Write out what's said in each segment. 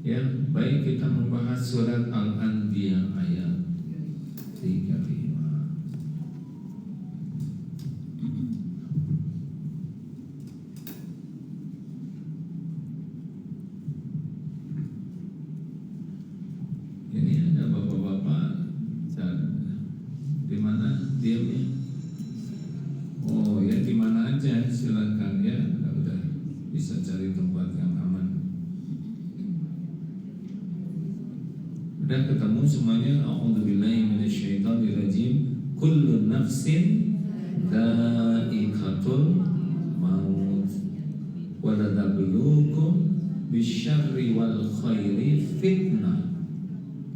Ya, baik kita membahas surat Al-Anbiya ayat 35. Ini ada bapak-bapak di mana diamnya? Oh ya, di mana aja silakan ya, udah bisa cari tempat yang aman. Udah ketemu semuanya? A'udzubillahi minasyaitonirrajim. Kullu nafsin dha'iqatul maut wa lanabluukum bisyarri wal khairi fitnah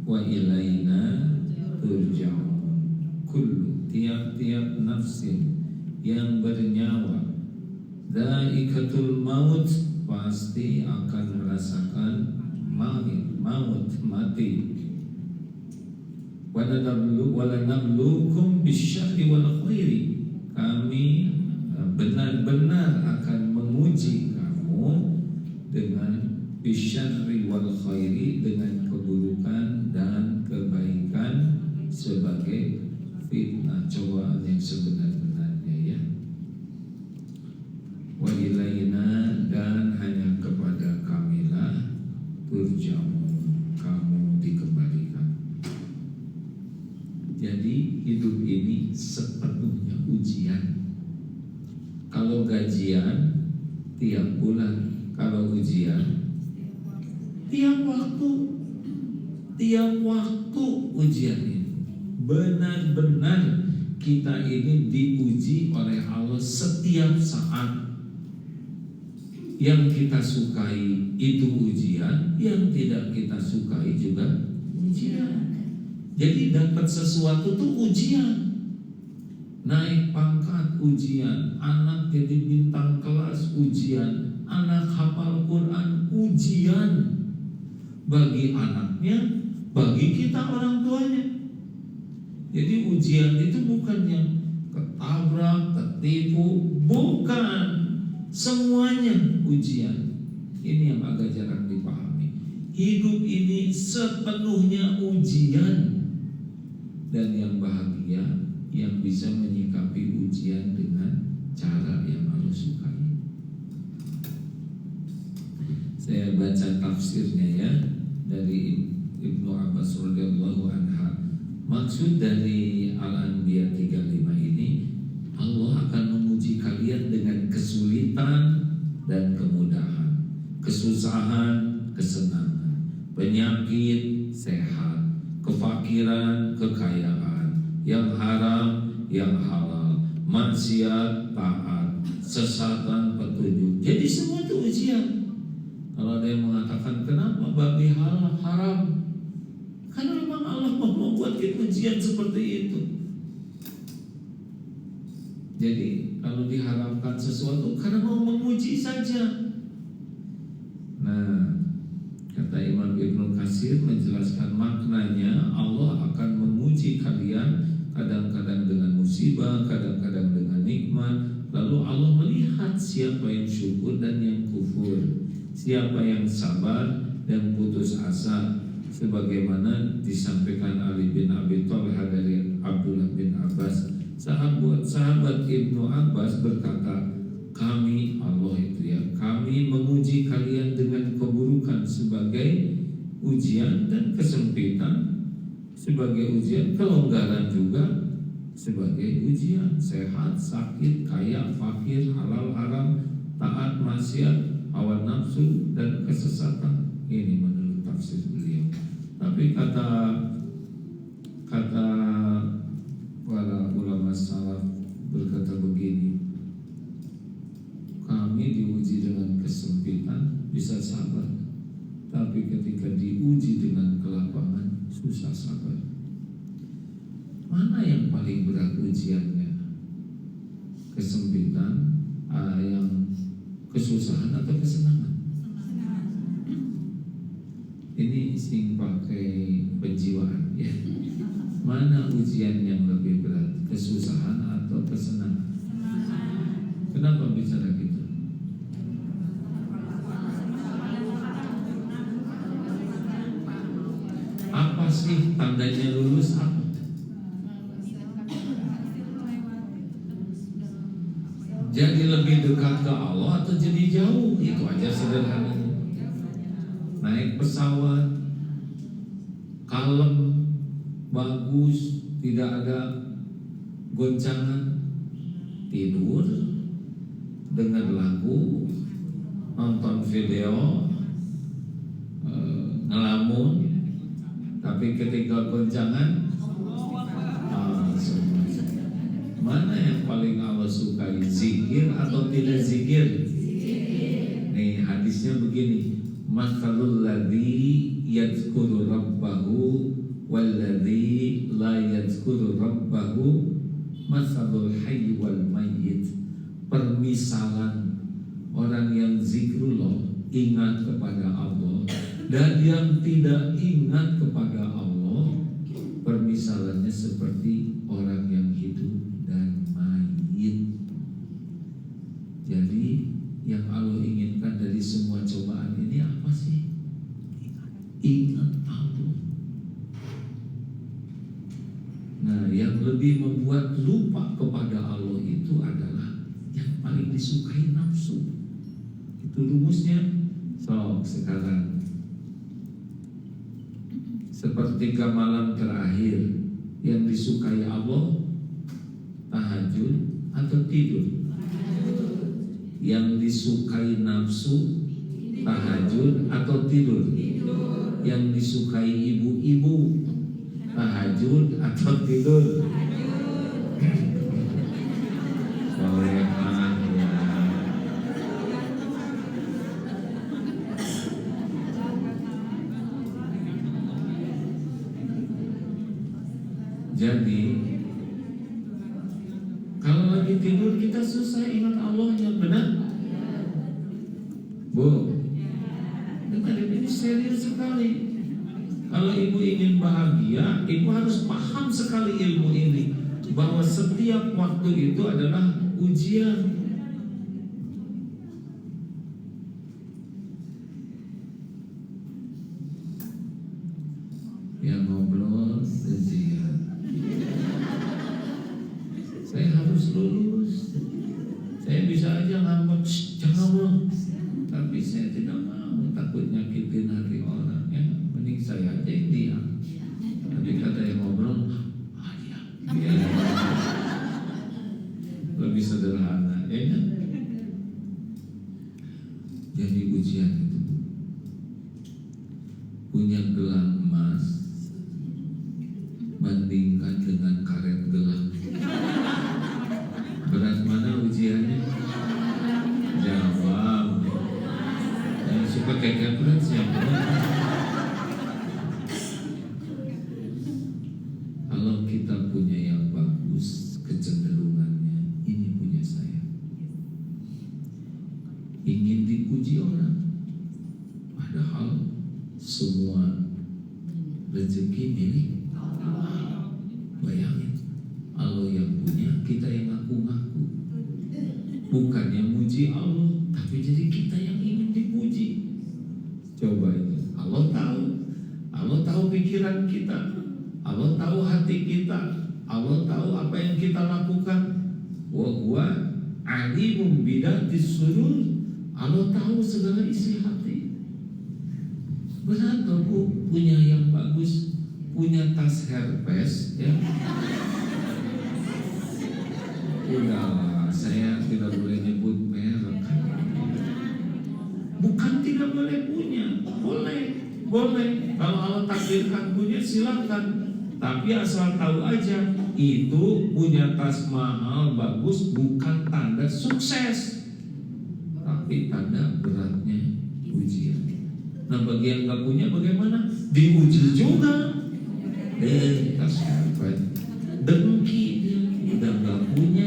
wa ilaina turja'un. Kullu, tiap-tiap nafsin yang bernyawa, dha'iqatul maut, pasti akan merasakan maut, mati. Walanabluukum bisyarri wal khairi, kami benar-benar akan menguji kamu dengan bisyarri wal khairi, dengan keburukan dan kebaikan sebagai fitnah, cobaan yang sebenar-benarnya ya. Wa ilaina, dan hanya kepada kamilah turja'un, kamu dikembalikan. Jadi hidup ini sepenuhnya ujian. Kalau gajian tiap bulan, kalau ujian tiap waktu ujian ini. Benar-benar kita ini diuji oleh Allah setiap saat. Yang kita sukai itu ujian, yang tidak kita sukai juga ujian. Jadi dapat sesuatu tuh ujian. Naik pangkat ujian, anak jadi bintang kelas ujian, anak hafal Quran ujian. Bagi anaknya, bagi kita orang tuanya. Jadi ujian itu bukan yang ketabrak, ketipu, bukan. Semuanya ujian. Ini yang agak jarang dipahami. Hidup ini sepenuhnya ujian. Dan yang bahagia yang bisa menyikapi ujian dengan cara yang Allah sukai. Saya baca tafsirnya ya, dari Ibnu Abbas radhiyallahu anha. Maksud dari Al-Anbiya 35 ini, Allah akan menguji kalian dengan kesulitan dan kemudahan, kesusahan, kesenangan, penyakit, sehat, kefakiran, kekayaan, yang haram, yang halal, maksiat, taat, sesatan, petunjuk. Jadi semua itu ujian. Kalau ada yang mengatakan kenapa babi halal haram, karena memang Allah membuat ujian seperti itu. Jadi kalau diharapkan sesuatu karena mau menguji saja. Nah, kata Imam Ibnu Katsir menjelaskan maknanya, Allah akan menguji kalian kadang-kadang dengan musibah, kadang-kadang dengan nikmat. Lalu Allah melihat siapa yang syukur dan yang kufur, siapa yang sabar dan putus asa. Sebagaimana disampaikan Ali bin Abi Thalib dari Abdullah bin Abbas, sahabat Ibnu Abbas berkata, kami, Allah itu ya, kami menguji kalian dengan keburukan sebagai ujian dan kesempitan sebagai ujian, kelonggaran juga sebagai ujian, sehat, sakit, kaya, fakir, halal, haram, taat, maksiat, hawa nafsu, dan kesesatan. Ini menurut tafsir beliau. Tapi kata para ulama salaf berkata begini, kami diuji dengan kesempitan bisa sabar, tapi ketika diuji dengan kelapangan susah sabar. Mana yang paling berat ujiannya? Kesempitan, yang kesusahan atau kesenangan? Ini sing pakai penjiwaan ya. Mana ujian yang lebih berat? Kesusahan atau kesenangan? Kenapa bicara gitu? Apa sih tandanya lulus apa? Jadi lebih dekat ke Allah atau jadi jauh? Itu aja sederhananya. Naik pesawat, kalem, bagus, tidak ada goncangan, tidur, dengar lagu, nonton video, ngelamun. Tapi ketika goncangan, mana yang paling Allah sukai? Zikir atau tidak zikir? Nih hadisnya begini: Mathalul ladzi yadhkuru rabbahu walladzi la yadhkuru rabbahu mathalul hayy wal mayyit. Permisalan orang yang zikrullah, ingat kepada Allah, dan yang tidak ingat kepada Allah, permisalannya seperti orang yang hidup dan mayit. Jadi yang Allah inginkan dari semua cobaan ini apa sih? Ingat Allah. Nah, yang lebih membuat lupa kepada Allah itu adalah yang paling disukai nafsu. Itu rumusnya. So, sekarang sepertiga malam terakhir yang disukai Allah, tahajud atau tidur? Yang disukai nafsu, tahajud atau tidur? Yang disukai ibu-ibu, tahajud atau tidur? Jadi kalau lagi tidur kita susah ingat Allah, yang benar, Bu. Ini serius sekali. Kalau ibu ingin bahagia, ibu harus paham sekali ilmu ini, bahwa setiap waktu itu adalah ujian. Yang ngobrol ujian. Saya harus lulus. Saya bisa aja ngambek, jangan ngobrol. Tapi saya tidak mau, takut nyakitin hati orang. Ya, mending saya aja yang diam. Tapi kata yang ngobrol, diam. Ya. Lebih sederhana, ya kan? Jadi ujian itu punya gelang emas, bandingkan dengan karet gelang. Berat mana ujiannya? Jawab. Yang suka kayak berat siapa? Kalau kita punya yang bagus, kecenderungannya ini punya saya. Ingin dipuji orang, padahal semua rezeki milik Allah. Bayangin, Allah yang punya, kita yang ngaku-ngaku. Bukannya muji Allah, tapi jadi kita yang ingin dipuji. Coba itu, Allah tahu pikiran kita, Allah tahu hati kita, Allah tahu apa yang kita lakukan. Wa huwa alimum bidatis sudur. Allah tahu segala isi hati. Berat Bu punya yang bagus, punya tas Hermes, ya. Udahlah, saya tidak boleh nyebut merek. Bukan tidak boleh punya, boleh. Kalau Allah takdirkan punya, silakan. Tapi asal tahu aja, itu punya tas mahal bagus bukan tanda sukses, tapi tanda beratnya ujian. Nah, bagi yang nggak punya bagaimana? Diuji juga. Tas Hermes, dengki dia, udah nggak punya,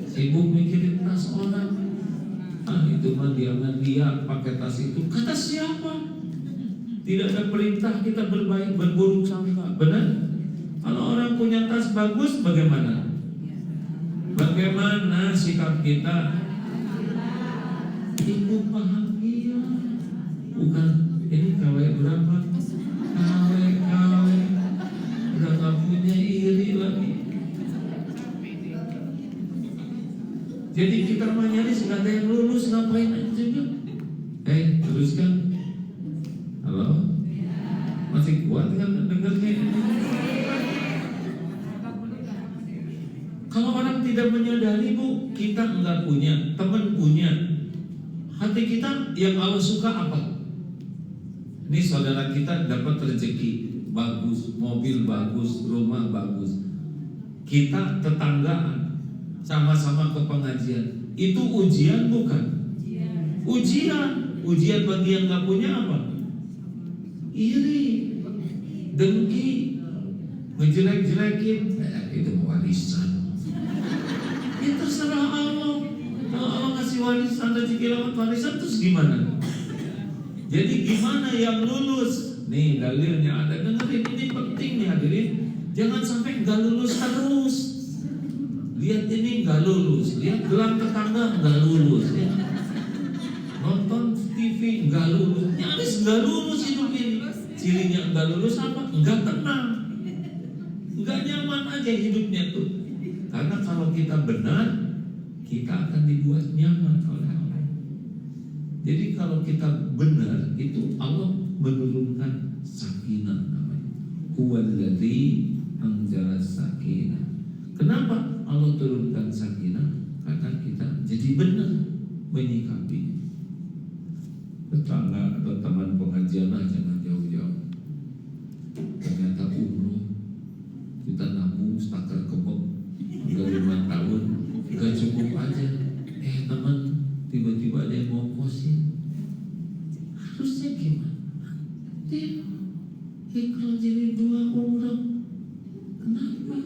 sibuk mikirin tas orang. Itu mah dia pakai tas itu. Kata siapa? Tidak ada perintah kita berbaik, berburuk sangka. Benar? Kalau orang punya tas bagus, bagaimana? Bagaimana sikap kita? Ibu bahagia. Bukan ini KW berapa? KW teruskan. Halo? Masih kuat kan dengarnya? Kalau orang tidak menyadari, Bu, kita enggak punya, teman punya. Hati kita yang Allah suka apa? Ini saudara kita dapat rezeki bagus, mobil bagus, rumah bagus. Kita tetanggaan, sama-sama ke pengajian. Itu ujian bukan? Ujian bagi yang nggak punya apa? Iri, dengki, ngejelek-jelekin. Itu warisan. Ya terserah Allah. Kalau Allah ngasih warisan, rezeki lewat warisan, terus gimana? Jadi gimana yang lulus? Nih dalilnya ada. Dengerin, ini penting nih hadirin. Jangan sampai nggak lulus terus. Lihat ini nggak lulus, lihat gelang tetangga nggak lulus, ya. Nonton TV nggak lulus, nyaris nggak lulus hidup ini. Cirinya nggak lulus apa? Nggak tenang, nggak nyaman aja hidupnya tuh. Karena kalau kita benar, kita akan dibuat nyaman oleh Allah. Jadi kalau kita benar, itu Allah menurunkan sakinah namanya. Huwallazi anzala sakinah. Kenapa Allah turunkan sakinah? Karena kita jadi benar menyikapi. Tetangga atau teman pengajian jangan jauh-jauh. Ternyata umroh kita nabung stakar kebok udah 5 tahun gak cukup aja. Teman tiba-tiba ada yang mau kosin. Harusnya gimana? Dia ikut jadi 2 umroh. Kenapa?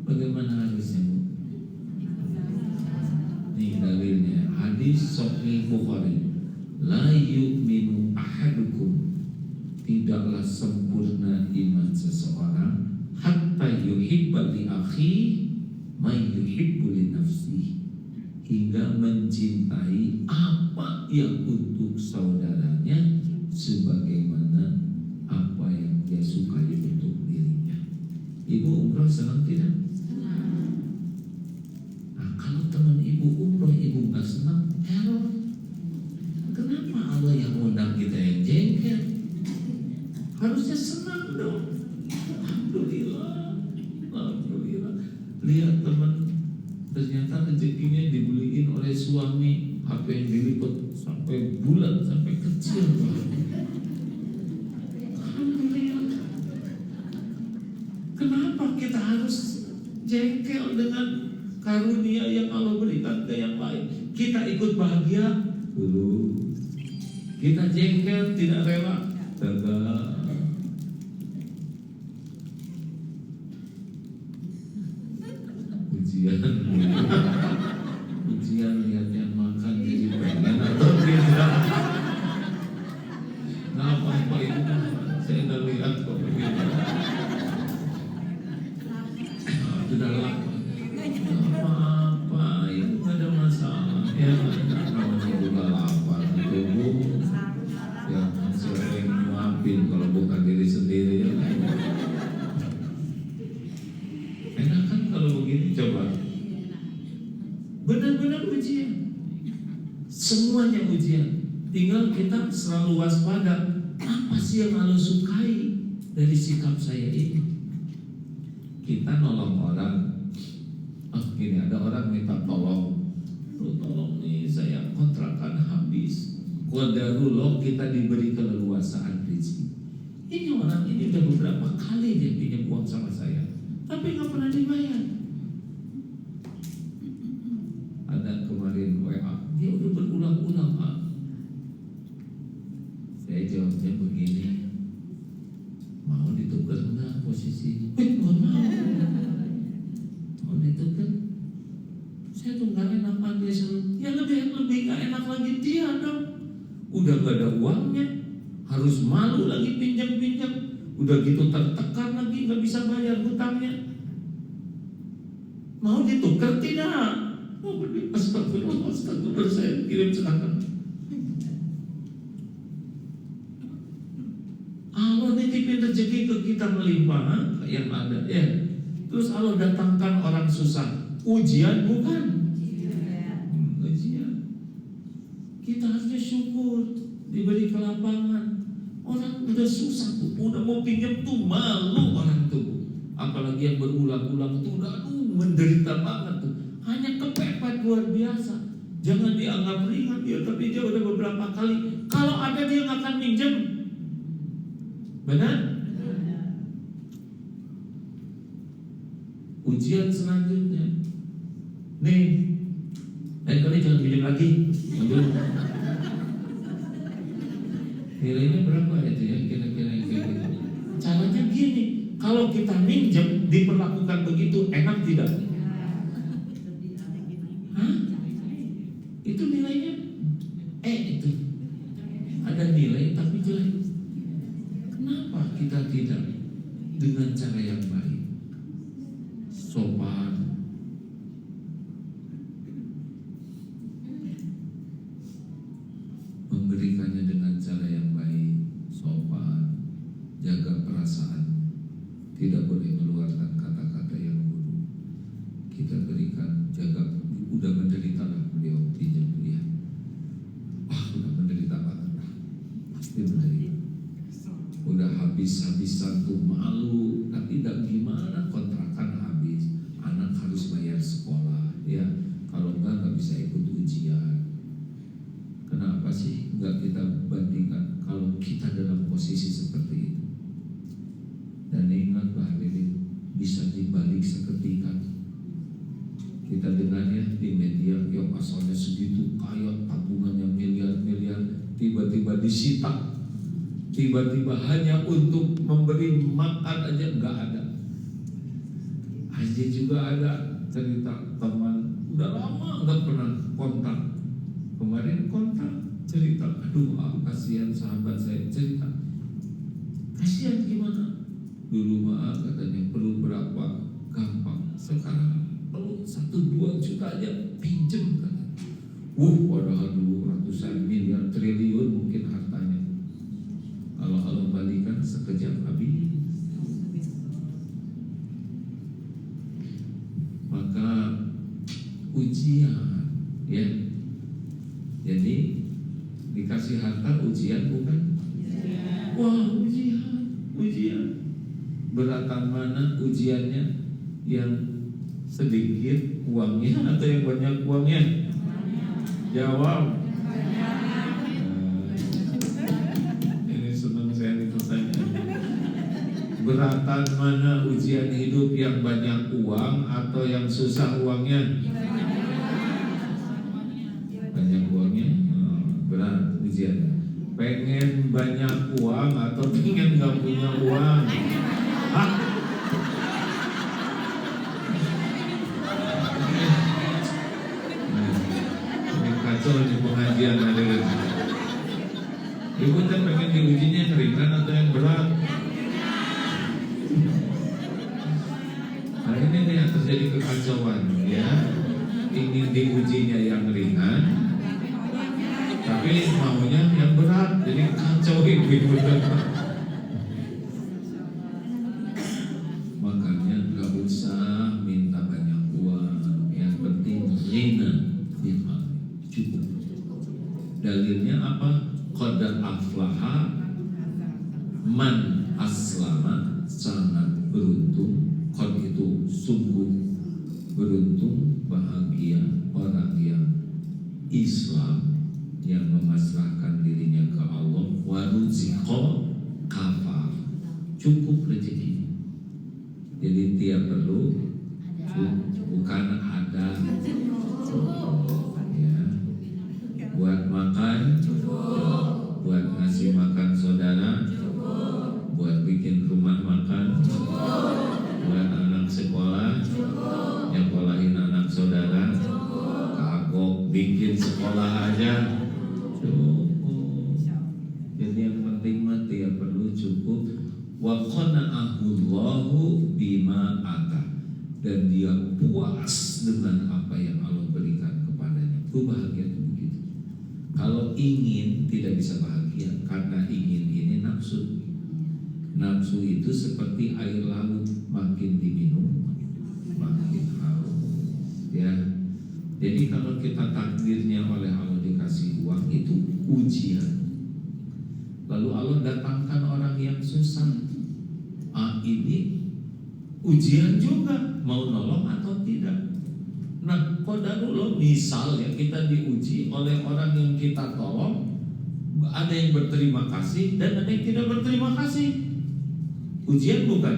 Bagaimana harusnya, Bu? Nih dalilnya hadis Sahih Bukhari. La yu'minu ahadukum, tidaklah sempurna iman seseorang hatta yuhibba li akhi ma yuhibbu li nafsihi, hingga mencintai apa yang untuk saudaranya sebagaimana apa yang dia sukai untuk dirinya. Ibu umroh senang tidak? Nah, kalau teman ibu umroh ibu nggak senang, error. Kenapa Allah yang undang kita yang jengkel? Harusnya senang dong. Alhamdulillah, alhamdulillah. Lihat teman, ternyata rezekinya dibeliin oleh suami, HP yang dilipat sampai bulat, sampai kecil. Alhamdulillah. Kenapa kita harus jengkel dengan karunia yang Allah berikan ke yang lain? Kita ikut bahagia dulu, kita jengkel tidak rela, gagal. Ujian lihat yang makan jadi pengen atau tidak. Nggak apa-apa itu, saya udah lihat kok begitu. Sudah lapar, apa-apa itu nggak ada masalah. Ya, namanya juga lapar gitu, Bu. Ya, siapa yang maafin kalau bukan diri sendiri ya. Enak kan kalau begini, coba. Benar-benar ujian. Semuanya ujian. Tinggal kita selalu waspada. Apa sih yang Allah sukai dari sikap saya ini? Kita nolong orang. Gini, ada orang minta tolong. Lu tolong nih, saya kontrakan habis. Qadarullah, kita diberi keleluasaan rezeki. Ini orang ini udah beberapa kali dia pinjam uang sama saya, tapi nggak pernah dibayar. Ada kemarin WA, dia udah berulang-ulang, Pak. Saya jawabnya begini, mau ditukar nggak posisi? Nggak mau. Mau ditukar? Saya tuh nggak enakan dia selalu. Ya lebih nggak enak lagi dia dong. Udah gak ada uangnya, harus malu lagi pinjam-pinjam. Udah gitu tertekan lagi, nggak bisa bayar hutangnya. Mau ditukar tidak? Astagfirullah, astagfirullah, saya kirim sekarang. Allah nitipin rezeki ke kita melimpah yang ada, ya. Terus Allah datangkan orang susah. Ujian bukan? Ujian. Kita harusnya syukur diberi kelapangan. Orang udah susah tuh, udah mau pinjam tuh malu orang tuh. Apalagi yang berulang-ulang tuh udah menderita banget tuh. Hanya kepepet luar biasa. Jangan dianggap ringan dia, tapi dia udah beberapa kali. Kalau ada dia nggak akan minjem. Benar? Ujian selanjutnya. Nih, lain kali jangan pinjam lagi. Nilainya berapa itu ya kira-kira kayak gitu. Caranya gini, kalau kita minjem diperlakukan begitu, enak tidak? Hah? Itu nilainya itu ada nilai tapi jelek. Kenapa kita tidak dengan cara yang baik, sopan, memberikannya dengan cara yang baik, sopan, jaga perasaan, tidak boleh mengeluarkan kata-kata yang buruk. Kita berikan, jaga. Udah menderita lah beliau pinjam dia. Wah, udah menderita banget lah, pasti menderita. Udah habis-habisan tuh malu, tapi tidak gimana, kontrakan habis, anak harus bayar sekolah, ya. Kalau nggak bisa ikut ujian. Kenapa sih nggak kita bandingkan kalau kita dalam posisi seperti itu? Dan ingat Pak Lili, bisa dibalik seketika. Kita dengar ya di media, yang asalnya segitu kaya, tabungannya miliar-miliar, tiba-tiba disita. Tiba-tiba hanya untuk memberi makan aja nggak ada. Aja juga ada cerita teman, udah lama nggak pernah kontak. Kemarin kontak, cerita, aduh kasihan sahabat saya, cerita. Kasihan gimana? Dulu maaf katanya perlu berapa, gampang. Sekarang perlu 1-2 juta aja pinjem katanya. Padahal dulu ratusan miliar, triliun mungkin hartanya. Kalau Allah balikan sekejap habis. Maka ujian, ya. Jadi dikasih harta ujian bukan? Wah, ujian. Beratan mana ujiannya? Yang sedikit uangnya atau yang banyak uangnya? Jawab. Ini senang saya ditanya. Beratan mana ujian hidup, yang banyak uang atau yang susah uangnya? Banyak uangnya. Berat ujian. Pengen banyak uang atau pengen nggak punya uang? Hah? Ini kacau di pengajian ada. Ibu kan pengen diujinya yang ringan atau yang berat? Nah ini nih yang terjadi kekacauan, ya. Ingin diujinya yang ringan, tapi maunya yang berat, jadi kacau ibu-ibu. Makanya gak usah minta banyak uang, yang penting ringan cukup. Dalilnya apa? Qad aflaha man aslama, sangat beruntung. Qad itu sungguh beruntung, bahagia orang yang Islam, yang memasrahkan dirinya ke Allah. Waruziqa kafar, cukup rezeki. Jadi dia perlu, bukan ada, ya. Buat makan, buat ngasih makan saudara, buat bikin rumah makan, buat anak sekolah, nyekolahin anak saudara, kagok bikin sekolah aja. Jadi yang penting mah dia perlu cukup. Wa qana'ahullahu bima ata, dan dia puas dengan apa yang Allah berikan kepadanya. Itu bahagia itu begitu. Kalau ingin tidak bisa bahagia, karena ingin ini nafsu. Nafsu itu seperti air laut, makin diminum makin haus, ya. Jadi kalau kita takdirnya oleh Allah dikasih uang, itu ujian. Lalu Allah datangkan orang yang susah. Ini ujian juga, mau nolong atau tidak. Nah, qadarullah, misal ya kita diuji oleh orang yang kita tolong, ada yang berterima kasih dan ada yang tidak berterima kasih. Ujian bukan?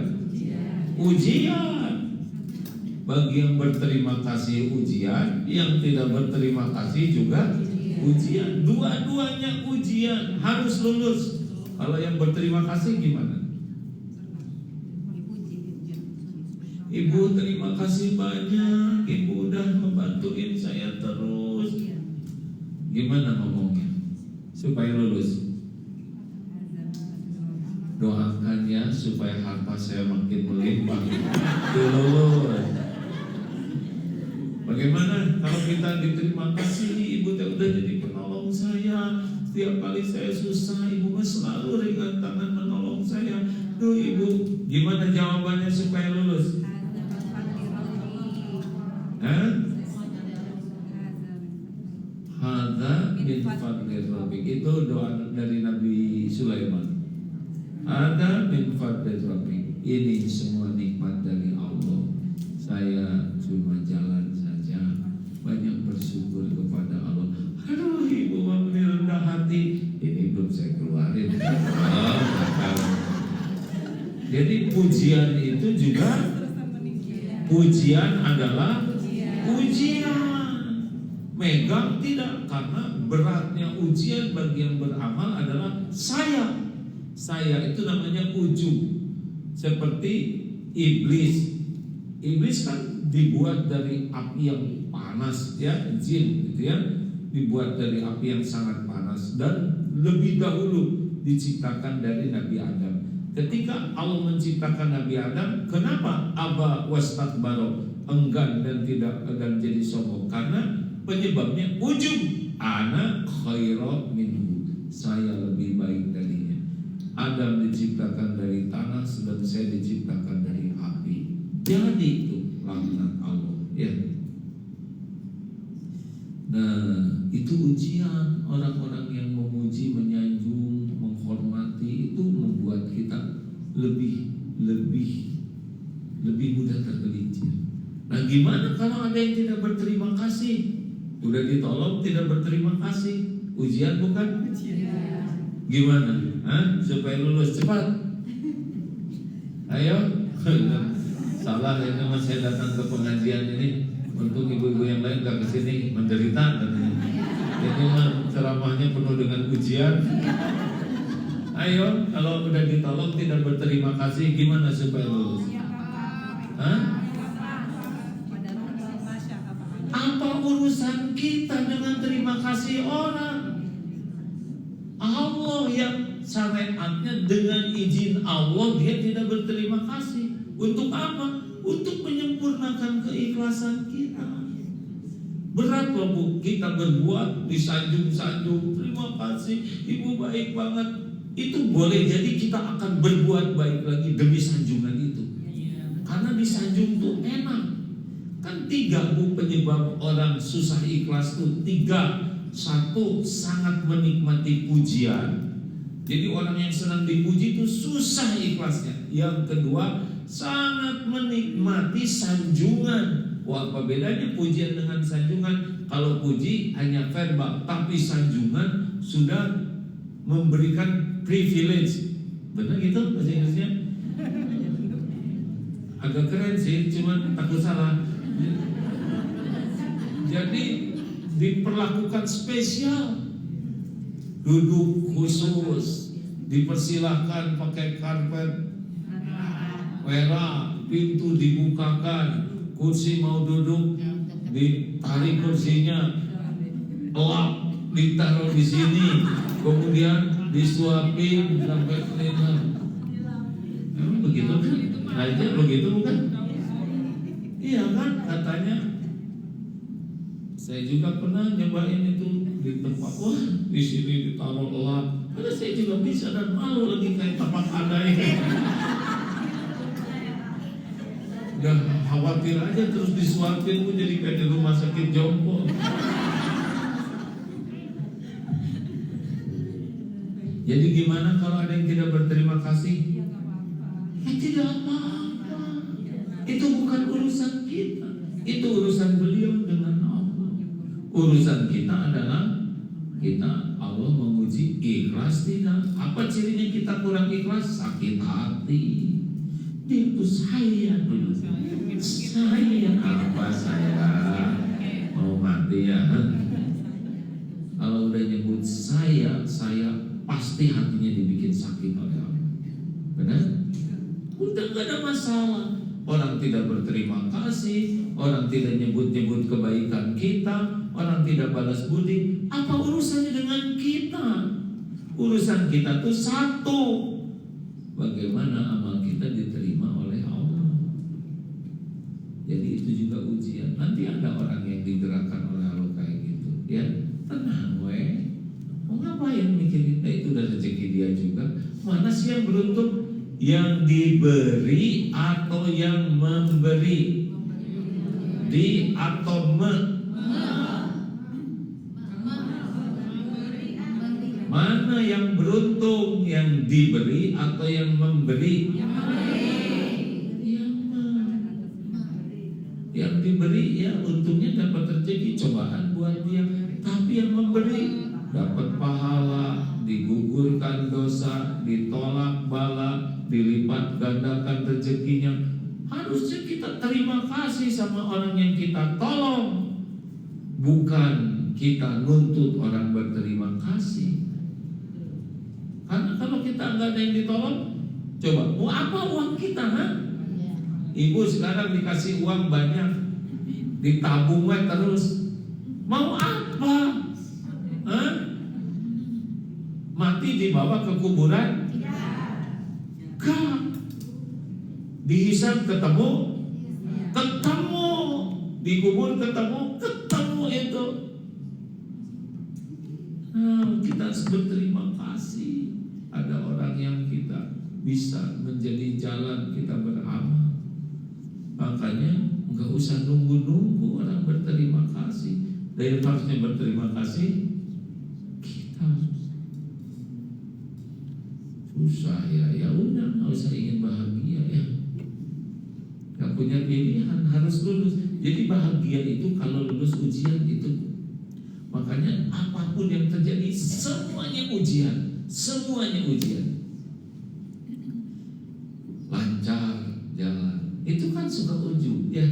Ujian. Bagi yang berterima kasih ujian, yang tidak berterima kasih juga ujian. Dua-duanya ujian, harus lulus. Kalau yang berterima kasih gimana? Ibu terima kasih banyak, Ibu udah membantuin saya terus. Gimana ngomongnya supaya lulus? Doakan ya supaya harta saya makin melimpah. Lulus. Bagaimana kalau kita diterima kasih, Ibu udah jadi penolong saya. Setiap kali saya susah, Ibu selalu ringan tangan menolong saya. Tuh Ibu, gimana jawabannya supaya lulus? Hadza min fadlir rabbik. Itu doa dari Nabi Sulaiman. Hadza min fadlir rabbik. Ini semua nikmat dari Allah. Saya cuma jalan saja, banyak bersyukur kepada Allah. Aduh, Ibu memberi rendah hati. Ini belum saya keluarin. Jadi pujian itu juga, pujian adalah ujian. Megang tidak, karena beratnya ujian bagi yang beramal adalah saya itu namanya ujub. Seperti iblis. Iblis kan dibuat dari api yang panas ya, jin gitu ya, dibuat dari api yang sangat panas dan lebih dahulu diciptakan dari Nabi Adam. Ketika Allah menciptakan Nabi Adam, kenapa aba wastakbaro, enggan dan tidak akan jadi sombong? Karena penyebabnya ujub. Ana khairu minhu, saya lebih baik darinya. Adam diciptakan dari tanah, sedang saya diciptakan dari api. Jadi itu laknat Allah ya. Nah, itu ujian. Orang-orang yang memuji, menyanjung, menghormati itu membuat kita lebih mudah tergelincir. Nah, gimana kalau ada yang tidak berterima kasih? Udah ditolong tidak berterima kasih, ujian bukan? Gimana? Supaya lulus cepat. Ayo. Salah ini mas, saya datang ke pengajian ini untuk ibu-ibu yang lain gak kesini, menderita katanya. Ini mah ceramahnya penuh dengan ujian. Ayo, kalau udah ditolong tidak berterima kasih, gimana supaya lulus? Apa urusan kita dengan terima kasih orang? Allah yang syariatnya dengan izin Allah dia tidak berterima kasih. Untuk apa? Untuk menyempurnakan keikhlasan kita. Berat loh Bu, kita berbuat disanjung-sanjung, terima kasih Ibu baik banget. Itu boleh jadi kita akan berbuat baik lagi demi sanjungan itu. Karena disanjung tuh enak. Kan 3 Bu penyebab orang susah ikhlas tuh 3. 1, sangat menikmati pujian. Jadi orang yang senang dipuji itu susah ikhlasnya. Yang kedua, sangat menikmati sanjungan. Wah, apa bedanya pujian dengan sanjungan? Kalau puji hanya verbal, tapi sanjungan sudah memberikan privilege. Benar gitu bahasa Inggrisnya? Agak keren sih, cuman takut salah. Jadi diperlakukan spesial, duduk khusus, dipersilahkan pakai karpet merah, pintu dibukakan, kursi mau duduk ditarik kursinya, elap ditaruh di sini, kemudian disuapin sampai kelihatan. Emang begitu kan? Aja begitu bukan? Iya kan katanya. Saya juga pernah nyobain itu di tempat, wah di sini ditaruh elap. Karena saya juga bisa dan malu lagi kayak tapak adai. Udah khawatir aja terus disuapin, pun jadi kayak di rumah sakit jompo. Jadi gimana kalau ada yang tidak berterima kasih? Tidak apa-apa. Itu bukan urusan kita. Itu urusan beliau dengan Allah. Urusan kita adalah Allah menguji ikhlas tidak. Apa cirinya kita kurang ikhlas? Sakit hati. Dia tuh saya dulu. Saya apa saya mau mati ya. Kalau udah nyebut saya pasti hatinya dibikin sakit oleh Allah. Benar? Udah gak ada masalah. Orang tidak berterima kasih, orang tidak nyebut-nyebut kebaikan kita, orang tidak balas budi. Apa urusannya dengan kita? Urusan kita tuh satu, bagaimana amal kita diterima oleh Allah. Jadi itu juga ujian. Nanti ada orang yang digerakkan oleh Allah kayak gitu, ya tenang weh. Mau ngapain mikirin? Itu udah rezeki dia juga. Mana sih yang beruntung? Yang diberi atau yang memberi? Di atau Mana yang beruntung? Yang diberi atau yang memberi? Yang diberi ya untungnya dapat rezeki, cobaan buat dia. Tapi yang memberi dapat pahala, digugurkan dosa, ditolak bala, dilipat gandakan rezekinya. Harusnya kita terima kasih sama orang yang kita tolong, bukan kita nuntut orang berterima kasih. Karena kalau kita nggak ada yang ditolong, coba mau apa uang kita? Ibu sekarang dikasih uang banyak, ditabung terus, mau apa? Mati dibawa ke kuburan? Gak. Dihisab ketemu? Ketemu. Dikubur ketemu? Ketemu itu. Kita harus berterima kasih. Ada orang yang kita bisa menjadi jalan kita beramal. Makanya nggak usah nunggu-nunggu orang berterima kasih. Dari harusnya berterima kasih, kita susah ya udah, nggak usah ingin bahagia ya. Nggak punya pilihan, harus lulus. Jadi bahagia itu kalau lulus ujian itu. Makanya apapun yang terjadi semuanya ujian, semuanya ujian. Lancar jalan, itu kan suka ujub ya.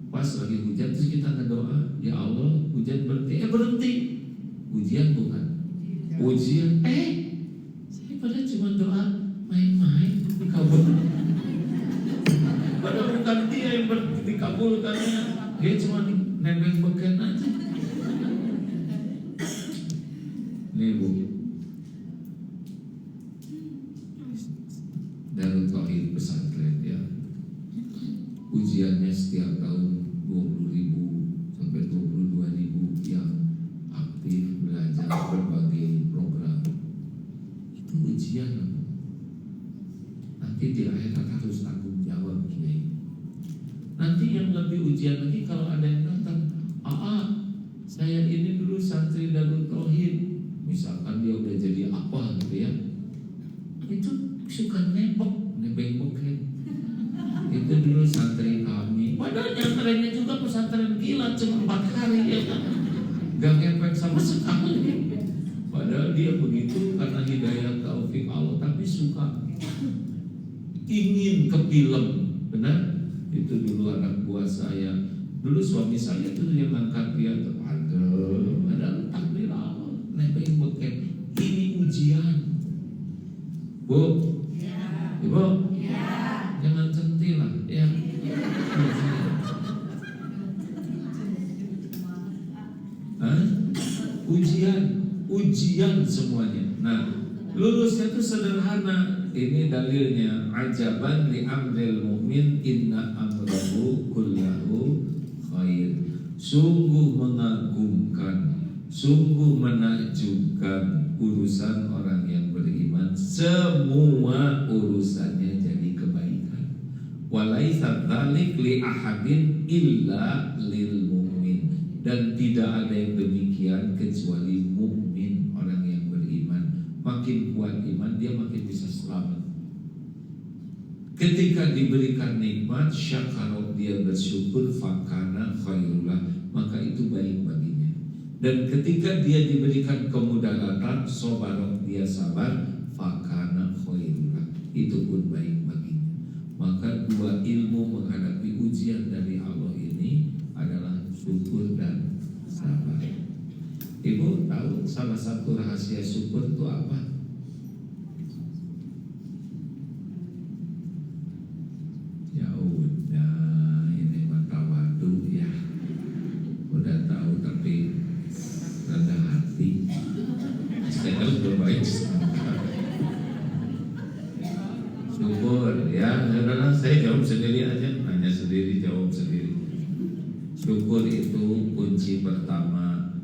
Pas lagi hujan terus kita ngedoa, ya Allah hujan berhenti, ujian bukan? Ujian, saya pada cuma doa main-main dikabul. Padahal bukan dia yang dikabulkannya, dia cuma nebeng beken aja. Nih Bu, Darul Tauhid pesantren ya, ujiannya setiap tahun 20.000 sampai 22.000 yang aktif belajar berbagai program. Itu ujian. Nanti di akhirat harus tanggung jawab Kiai. Nanti yang lebih ujian lagi kalau ada yang datang, saya ini dulu santri Darul Tauhid, misalkan dia udah jadi apa gitu ya, itu suka nebeng beken. Itu dulu santri kami. Padahal nyantrennya juga pesantren gila, cuma 4 hari ya kan, gak ngefek sama sekali. Padahal dia begitu karena hidayah taufik Allah, tapi suka ingin ke film, benar? Itu dulu anak buah saya, dulu suami saya tuh yang ngangkat dia tuh, ada takdir Allah, nebeng beken. Ini ujian, Bu, Ibu, jangan centil lah, ya. Ujian semuanya. Nah, lulusnya itu sederhana. Ini dalilnya, ajaban li amril mu'min inna amrahu kullahu khair. Sungguh mengagumkan, sungguh menakjubkan urusan orang yang beriman. Semua urusannya jadi kebaikan. Walaisa dzalik li ahadin illa lil mu'min. Dan tidak ada yang demikian kecuali mukmin, orang yang beriman. makin kuat iman, dia makin bisa selamat. Ketika diberikan nikmat, syakara, dia bersyukur, fakana khairullah, maka itu baik baginya. Dan ketika dia diberikan kemudaratan, sobarok, dia sabar, fakana khairullah, itu pun baik baginya. Maka dua ilmu menghadapi ujian dari Allah ini adalah syukur dan sabar. Ibu tahu salah satu rahasia syukur itu apa? Ya udah, ini mata wadu ya. Udah tahu tapi rada hati. Saya harus berbaik. Syukur ya, saudara, saya jawab sendiri aja, nanya sendiri, jawab sendiri. Syukur itu kunci pertama.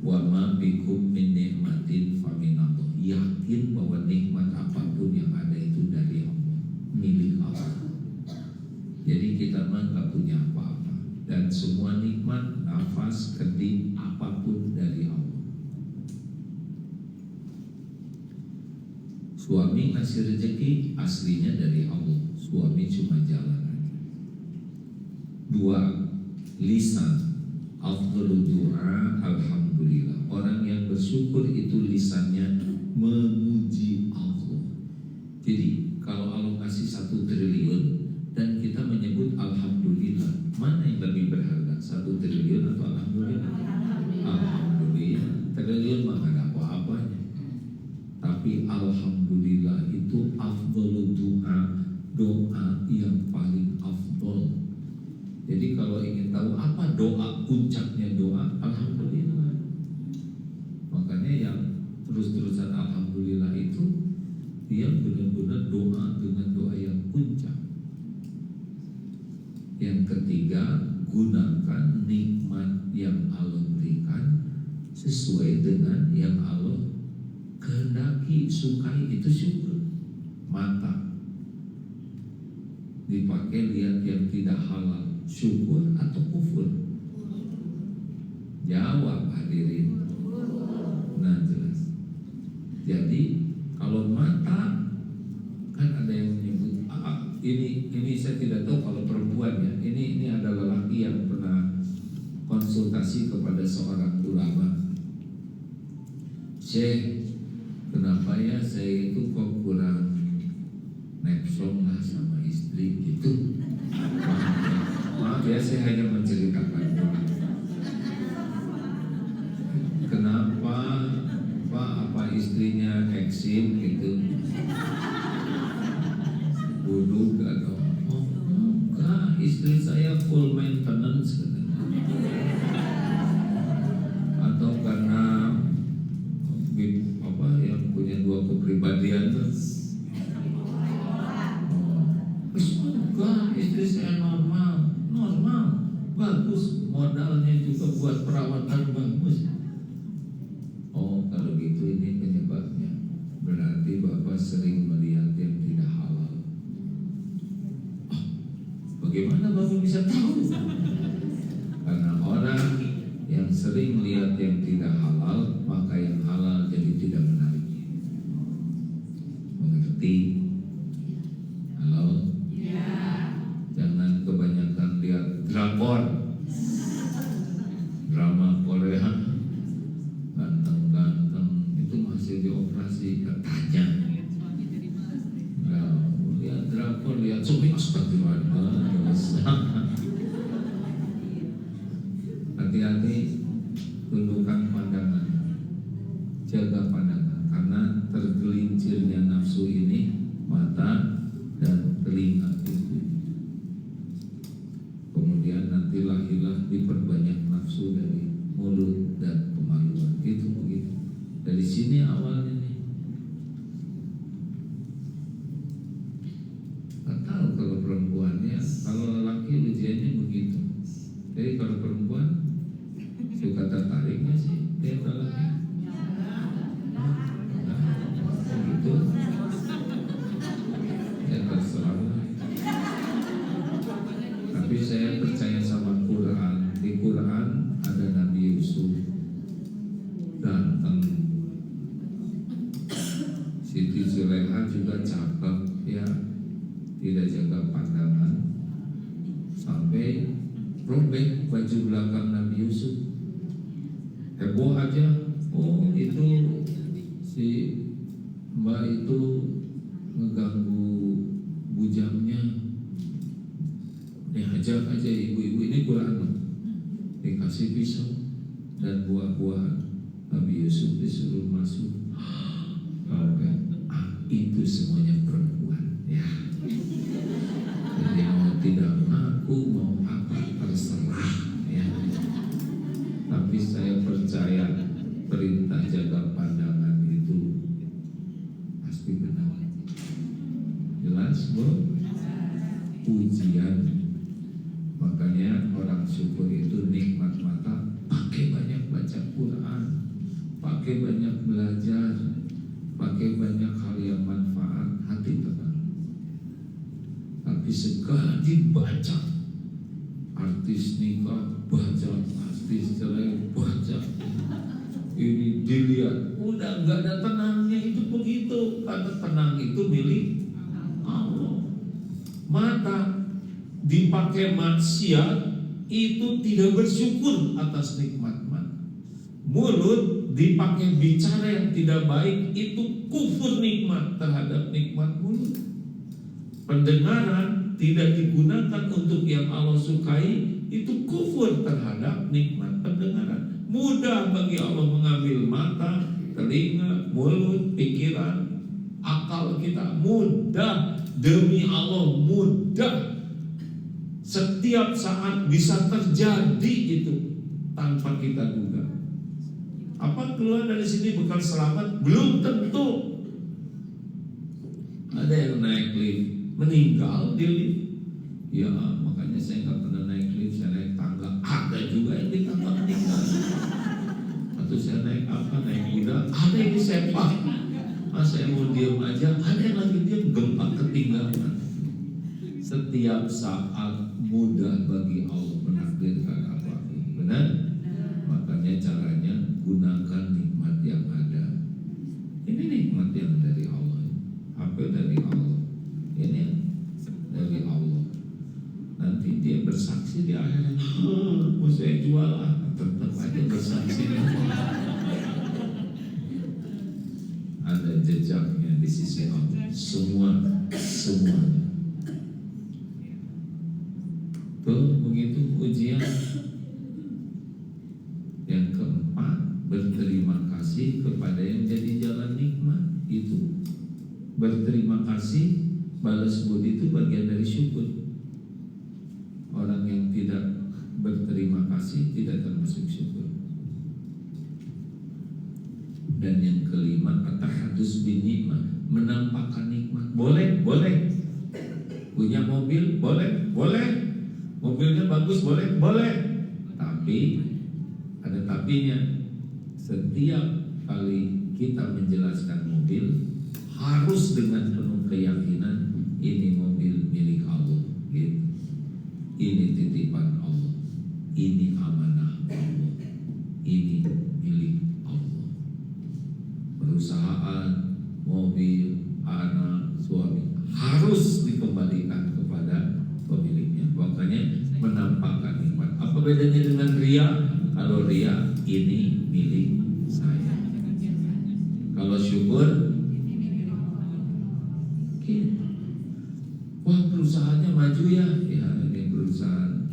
Wa ma bikum min nikmatin faminallah. Yakin bahwa nikmat apapun yang ada itu dari Allah, milik Allah. Jadi kita mah gak punya apa-apa, dan semua nikmat, nafas, kedik, apapun dari Allah. Suami ngasih rezeki aslinya dari Allah, suami cuma jalan aja. Dua, lisan, afdhalu du'a alhamdulillah. Orang yang bersyukur itu lisannya memuji Allah. Jadi kalau Allah kasih 1 triliun dan kita menyebut alhamdulillah, mana yang lebih berharga, 1 triliun atau alhamdulillah? Alhamdulillah. Triliun mah ada apa-apanya, tapi alhamdulillah itu afdhalu du'a, doa yang paling afdhal. Jadi kalau ingin tahu apa doa, puncaknya doa, alhamdulillah. Makanya yang terus-terusan alhamdulillah itu, dia benar-benar doa dengan doa yang puncak. Yang ketiga, gunakan nikmat yang Allah berikan sesuai dengan yang Allah kehendaki, sukai, itu syukur. Mata dipakai lihat yang tidak halal, syukur atau kufur? Jawab hadirin. Nah jelas. Jadi kalau mata, kan ada yang menyebut ini saya tidak tahu kalau perempuan ya. Ini ada lelaki yang pernah konsultasi kepada seorang ulama. Syekh, kenapa ya saya itu kok kurang nepsong lah sama istri gitu. Maaf ya, saya hanya menceritakan. Kenapa Pak, apa istrinya eksim gitu? Buduk atau enggak, istri saya full maintenance atau karena apa yang punya 2 kepribadian tuh. Enggak, istri saya normal, bagus, modalnya juga buat perawatan bagus. Oh, kalau gitu ini penyebabnya. Berarti Bapak sering melihat yang tidak halal. Oh, bagaimana Bapak bisa tahu? Karena orang yang sering melihat yang tidak halal, maka yang halal jadi tidak menarik. Mengerti? Halo? Jangan kebanyakan lihat drakor, drama Korea, ganteng-ganteng itu masih dioperasi katanya. Nah, lihat drakor, lihat suami, astagfirullah. Hati-hati, tundukkan pandangan, jaga pandangan, karena tergelincirnya nafsu ini mata dan telinga itu. Kemudian nanti lahirlah diperbanyak nafsu dari mulut dan kemaluan. Itu begitu. Dari sini awalnya nih. Gak tahu kalau perempuannya, kalau lelaki ujiannya begitu. Jadi kalau perempuan suka tertariknya sih lihat lelaki. Begitu. Ya terserah. Tapi saya percaya sama Quran. Di Quran ada si Zuleha juga cakep ya, tidak jaga pandangan sampai robek baju belakang Nabi Yusuf. Heboh aja, oh itu si mbak itu ngeganggu bujangnya. Dihajar aja ibu-ibu ini Quran, dikasih pisau dan buah-buahan. Nabi Yusuf disuruh masuk. Itu semuanya perempuan ya. Jadi mau tidak ngaku mau apa terserah ya. Tapi saya percaya perintah jaga pandangan itu pasti benar. Jelas Bu? Ujian. Makanya orang syukur itu nikmat mata, pakai banyak baca Quran, pakai banyak belajar, pakai banyak hal yang manfaat, hati tenang. Tapi segala dibaca, artis nikah baca, artis cerai baca, ini dilihat, udah nggak ada tenangnya. Itu begitu, karena tenang itu milik Allah. Mata dipakai maksiat itu tidak bersyukur atas nikmat mata. Mulut dipakai bicara yang tidak baik itu kufur nikmat terhadap nikmat mulut. Pendengaran tidak digunakan untuk yang Allah sukai, itu kufur terhadap nikmat pendengaran. Mudah bagi Allah mengambil mata, telinga, mulut, pikiran, akal kita. Mudah, demi Allah mudah. Setiap saat bisa terjadi itu tanpa kita duga. Apa keluar dari sini bekal selamat? Belum tentu. Ada yang naik lift meninggal di lift. Ya makanya saya nggak pernah naik lift, saya naik tangga. Ada juga yang di tangga meninggal. Atau saya naik apa? Naik kuda. Ada yang disepak. Saya mau diam aja. Ada yang lagi diam gempa ketinggalan. Setiap saat mudah bagi Allah menakdirkan apapun. Benar? Makanya caranya gunakan nikmat yang ada. Ini nikmat yang dari Allah. Apa dari Allah? Ini dari Allah. Nanti dia bersaksi di akhirat. Mau saya jual tetap aja bersaksi. Ada jejaknya di sisi Allah. Semuanya. Tuh begitu ujian. Yang keempat, berterima kasih kepada yang jadi jalan nikmat. Itu berterima kasih, balas budi itu bagian dari syukur. Orang yang tidak berterima kasih tidak termasuk syukur. Dan yang kelima, at-tahadus bin nikmah, menampakkan nikmat. Boleh. Punya mobil, boleh. Mobilnya bagus, boleh. Tapi ada tapinya. Setiap kali kita menjelaskan mobil harus dengan penuh keyakinan ini mobil milik Allah, gitu. Ini titipan Allah, ini amanah Allah, ini milik Allah. Perusahaan, mobil, anak, suami harus dikembalikan kepada pemiliknya. Makanya menampakkan nikmat. Apa bedanya dengan ria? Kalau ria, ini milik saya. Kalau syukur, gitu. Wah perusahaannya maju ya. Ya ini perusahaan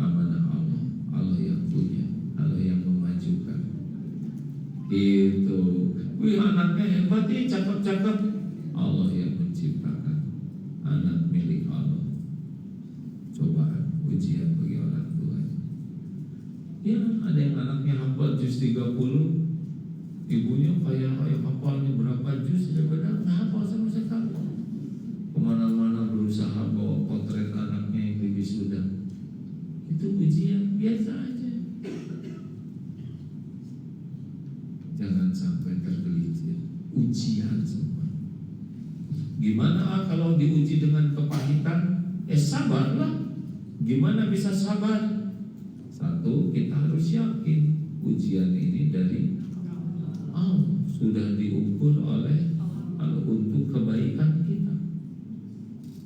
amanah Allah. Allah yang punya, Allah yang memajukan. Gitu. Wih anaknya hebat nih, cakep. Allah yang menciptakan. Anak milik Allah. Cobaan, ujian bagi orang tua. Ya ada yang anaknya hafal juz 30, ibunya kayak hafalnya berapa juz, ya benar nggak hafal sama sekali. Kemana-mana berusaha bawa potret anaknya yang di wisuda. Itu ujian biasa aja. Jangan sampai tergelincir. Ujian semua. Gimana kalau diuji dengan kepahitan? Sabarlah. Gimana bisa sabar? Satu, kita harus yakin ujian ini dari Allah, sudah diukur oleh Allah.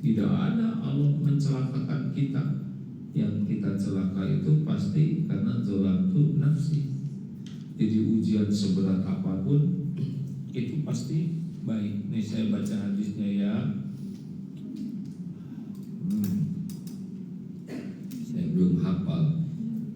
Tidak ada Allah mencelakakan kita. Yang kita celaka itu pasti karena zalatu nafsi. Jadi ujian seberat apapun itu pasti baik. Nih saya baca hadisnya ya. Saya belum hafal.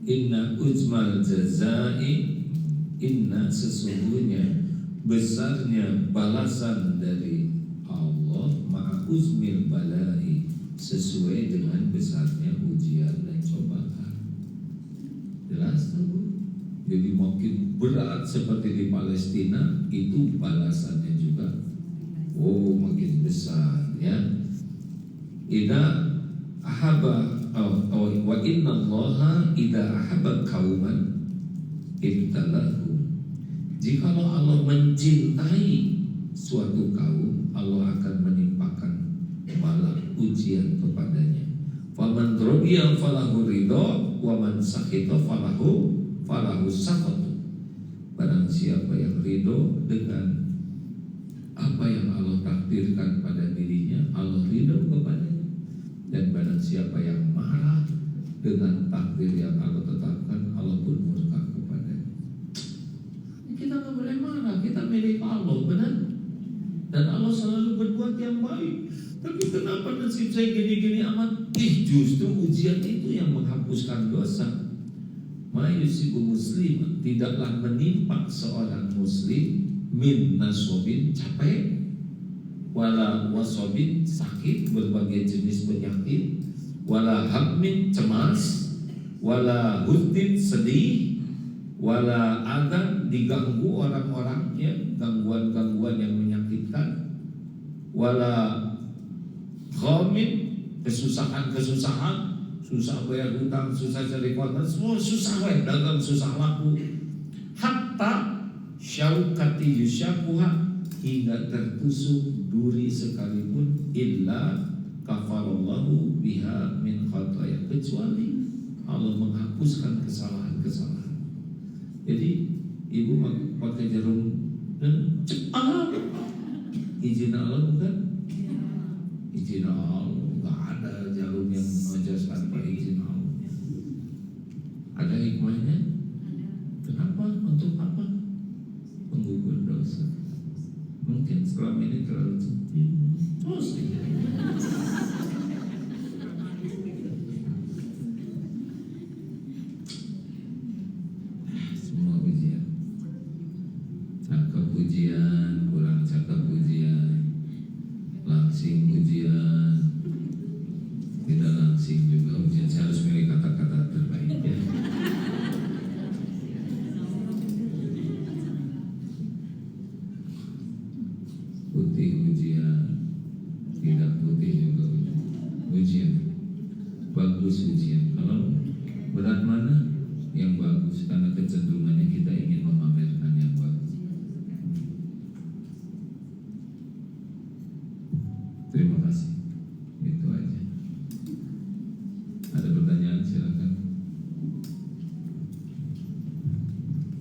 Inna ujmal jazai, inna sesungguhnya besarnya balasan dari Allah ma'a uzmil balai, sesuai dengan besarnya ujian dan cobaan. Jelas tuh. Jadi makin berat seperti di Palestina, itu balasannya juga makin besar ya. Idza ahaba wa inna Allaha idza ahaba qauman ibtalahu. Jikalau Allah mencintai suatu kaum, Allah akan menimpakan bala ujian kepadanya. Faman radiya falahu ridha wa man sakhita falahu sakhatu. Barang siapa yang ridho dengan apa yang Allah takdirkan pada dirinya, Allah ridho kepadanya. Dan barang siapa yang marah dengan takdir yang Allah tetapkan, Allah pun murka kepadanya. Kita nggak boleh marah, kita milik Allah, benar? Dan Allah selalu berbuat yang baik. Tapi kenapa nasib saya gini-gini amat? Justru ujian itu yang menghapuskan dosa. Mayusibu muslim, tidaklah menimpa seorang muslim min nasobin, capek, wala wasobin, sakit, berbagai jenis penyakit, wala hammin, cemas, wala hudin, sedih, wala adan, diganggu orang-orang ya, gangguan-gangguan yang menyakitkan, wala ghamin, kesusahan-kesusahan, susah bayar hutang, susah cari konten, semua susah dagang susah laku. Hatta syaukati yusyakuha, hingga tertusuk duri sekalipun, illa kafarallahu biha min khataya, kecuali Allah menghapuskan kesalahan-kesalahan. Jadi ibu pakai jarum cepat, izin Allah bukan? Izin Allah, nggak ada jarum yang menjelaskan tanpa izin Allah. Ada hikmahnya? Kenapa? Untuk apa? Mengukur dosa. Mungkin selama ini terlalu cenderung. Semua ujian, cakep ujian, kurang cakep ujian, langsing ujian, tidak langsing juga ujian. Saya harus milih kata-kata terbaik ya. Putih ujian, tidak putih juga ujian, bagus ujian. Kalau berat mana? Yang bagus, karena kecenderungannya kita ingin memamerkan yang bagus. Terima kasih. Itu aja. Ada pertanyaan, silakan.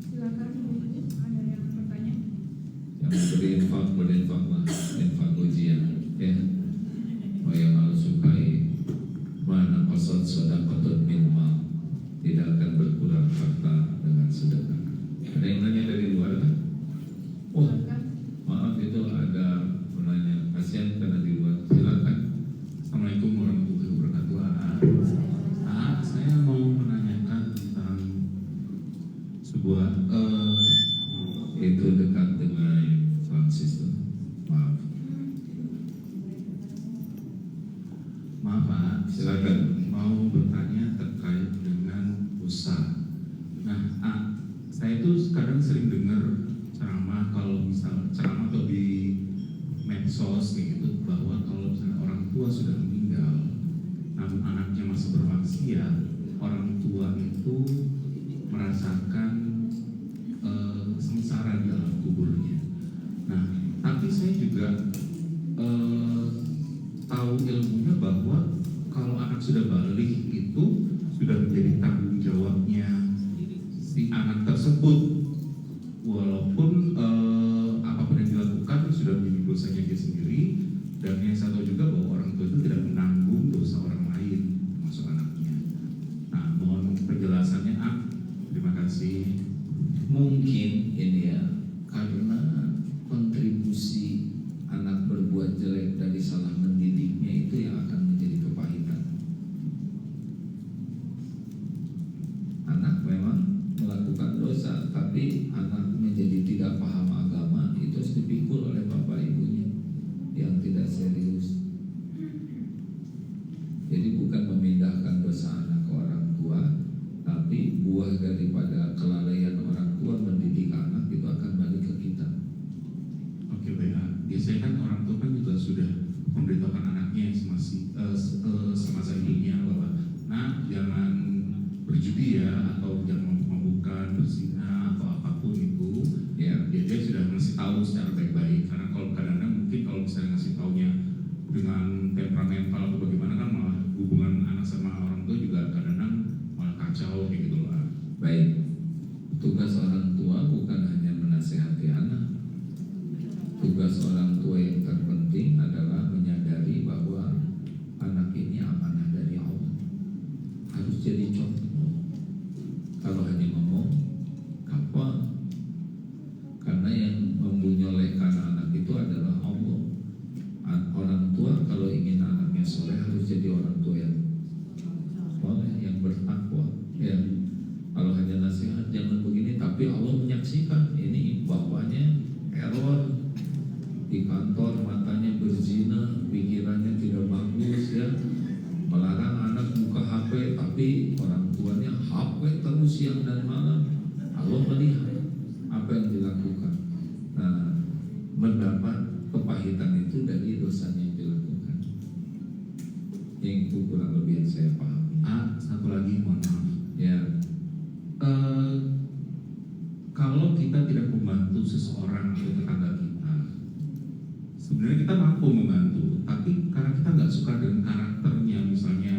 Silakan, ada yang bertanya? Yang berinfak lah, infak ujian, ya. Oh, yang Allah sukai, mana qasad shadaqatun min mal, tidak akan berkurang harta dengan sedekah. Ada yang nanya dari luar kan? Wah, maaf itu ada penanya, kasihan karena di luar. Silakan. Assalamualaikum warahmatullahi wabarakatuh. Saya mau menanyakan tentang sebuah Itu dekat dengan sound system. maaf Pak, Silakan. mau bertanya terkait dengan usaha. Nah, saya itu sekarang sering dengar ceramah, kalau misal ceramah atau di medsos gitu, bahwa kalau misalnya orang tua sudah meninggal namun anaknya masih bermaksiat, orang tua itu merasakan sengsara di dalam kuburnya. Nah, tapi saya juga tahu ilmunya bahwa kalau anak sudah balik itu sudah menjadi tanggung jawabnya si anak tersebut, walaupun apapun yang dilakukan sudah menjadi dosanya dia sendiri. Dan yang saya tahu juga bahwa orang tua itu tidak biasanya kan orang tua kan juga sudah memberitahukan anaknya semasa hidupnya bahwa nah jangan berjudi ya, atau jangan mabuk-mabukan, berzina atau apapun itu ya, dia sudah ngasih tahu secara baik-baik. Karena kalau kadang-kadang mungkin kalau misalnya ngasih taunya dengan temperamental atau bagaimana kan malah hubungan anak sama orang tua juga kadang-kadang malah kacau kayak gitu loh. Baik, tugas orang tua bukan hanya menasehati anak. Tugas orang tua yang terpenting adalah menyadari bahwa anak ini amanah dari Allah, harus jadi contoh. Kalau hanya ngomong apa? Karena yang membunyolehkan anak itu adalah Allah. Orang tua kalau ingin anaknya soleh harus jadi orang tua yang soleh, yang bertakwa. Ya, kalau hanya nasihat jangan begini, tapi Allah menyaksikan ini bapaknya error di kantor, matanya berzina, pikirannya tidak bagus ya, melarang anak buka HP, tapi orang tuanya HP terus siang dan malam. Allah melihat apa yang dilakukan. Nah, mendapat kepahitan itu dari dosanya yang dilakukan. Yang itu kurang lebih yang saya pahami. Satu lagi mohon maaf Ya, kalau kita tidak membantu seseorang atau tetangga kita, sebenarnya kita mampu membantu, tapi karena kita nggak suka dengan karakternya, misalnya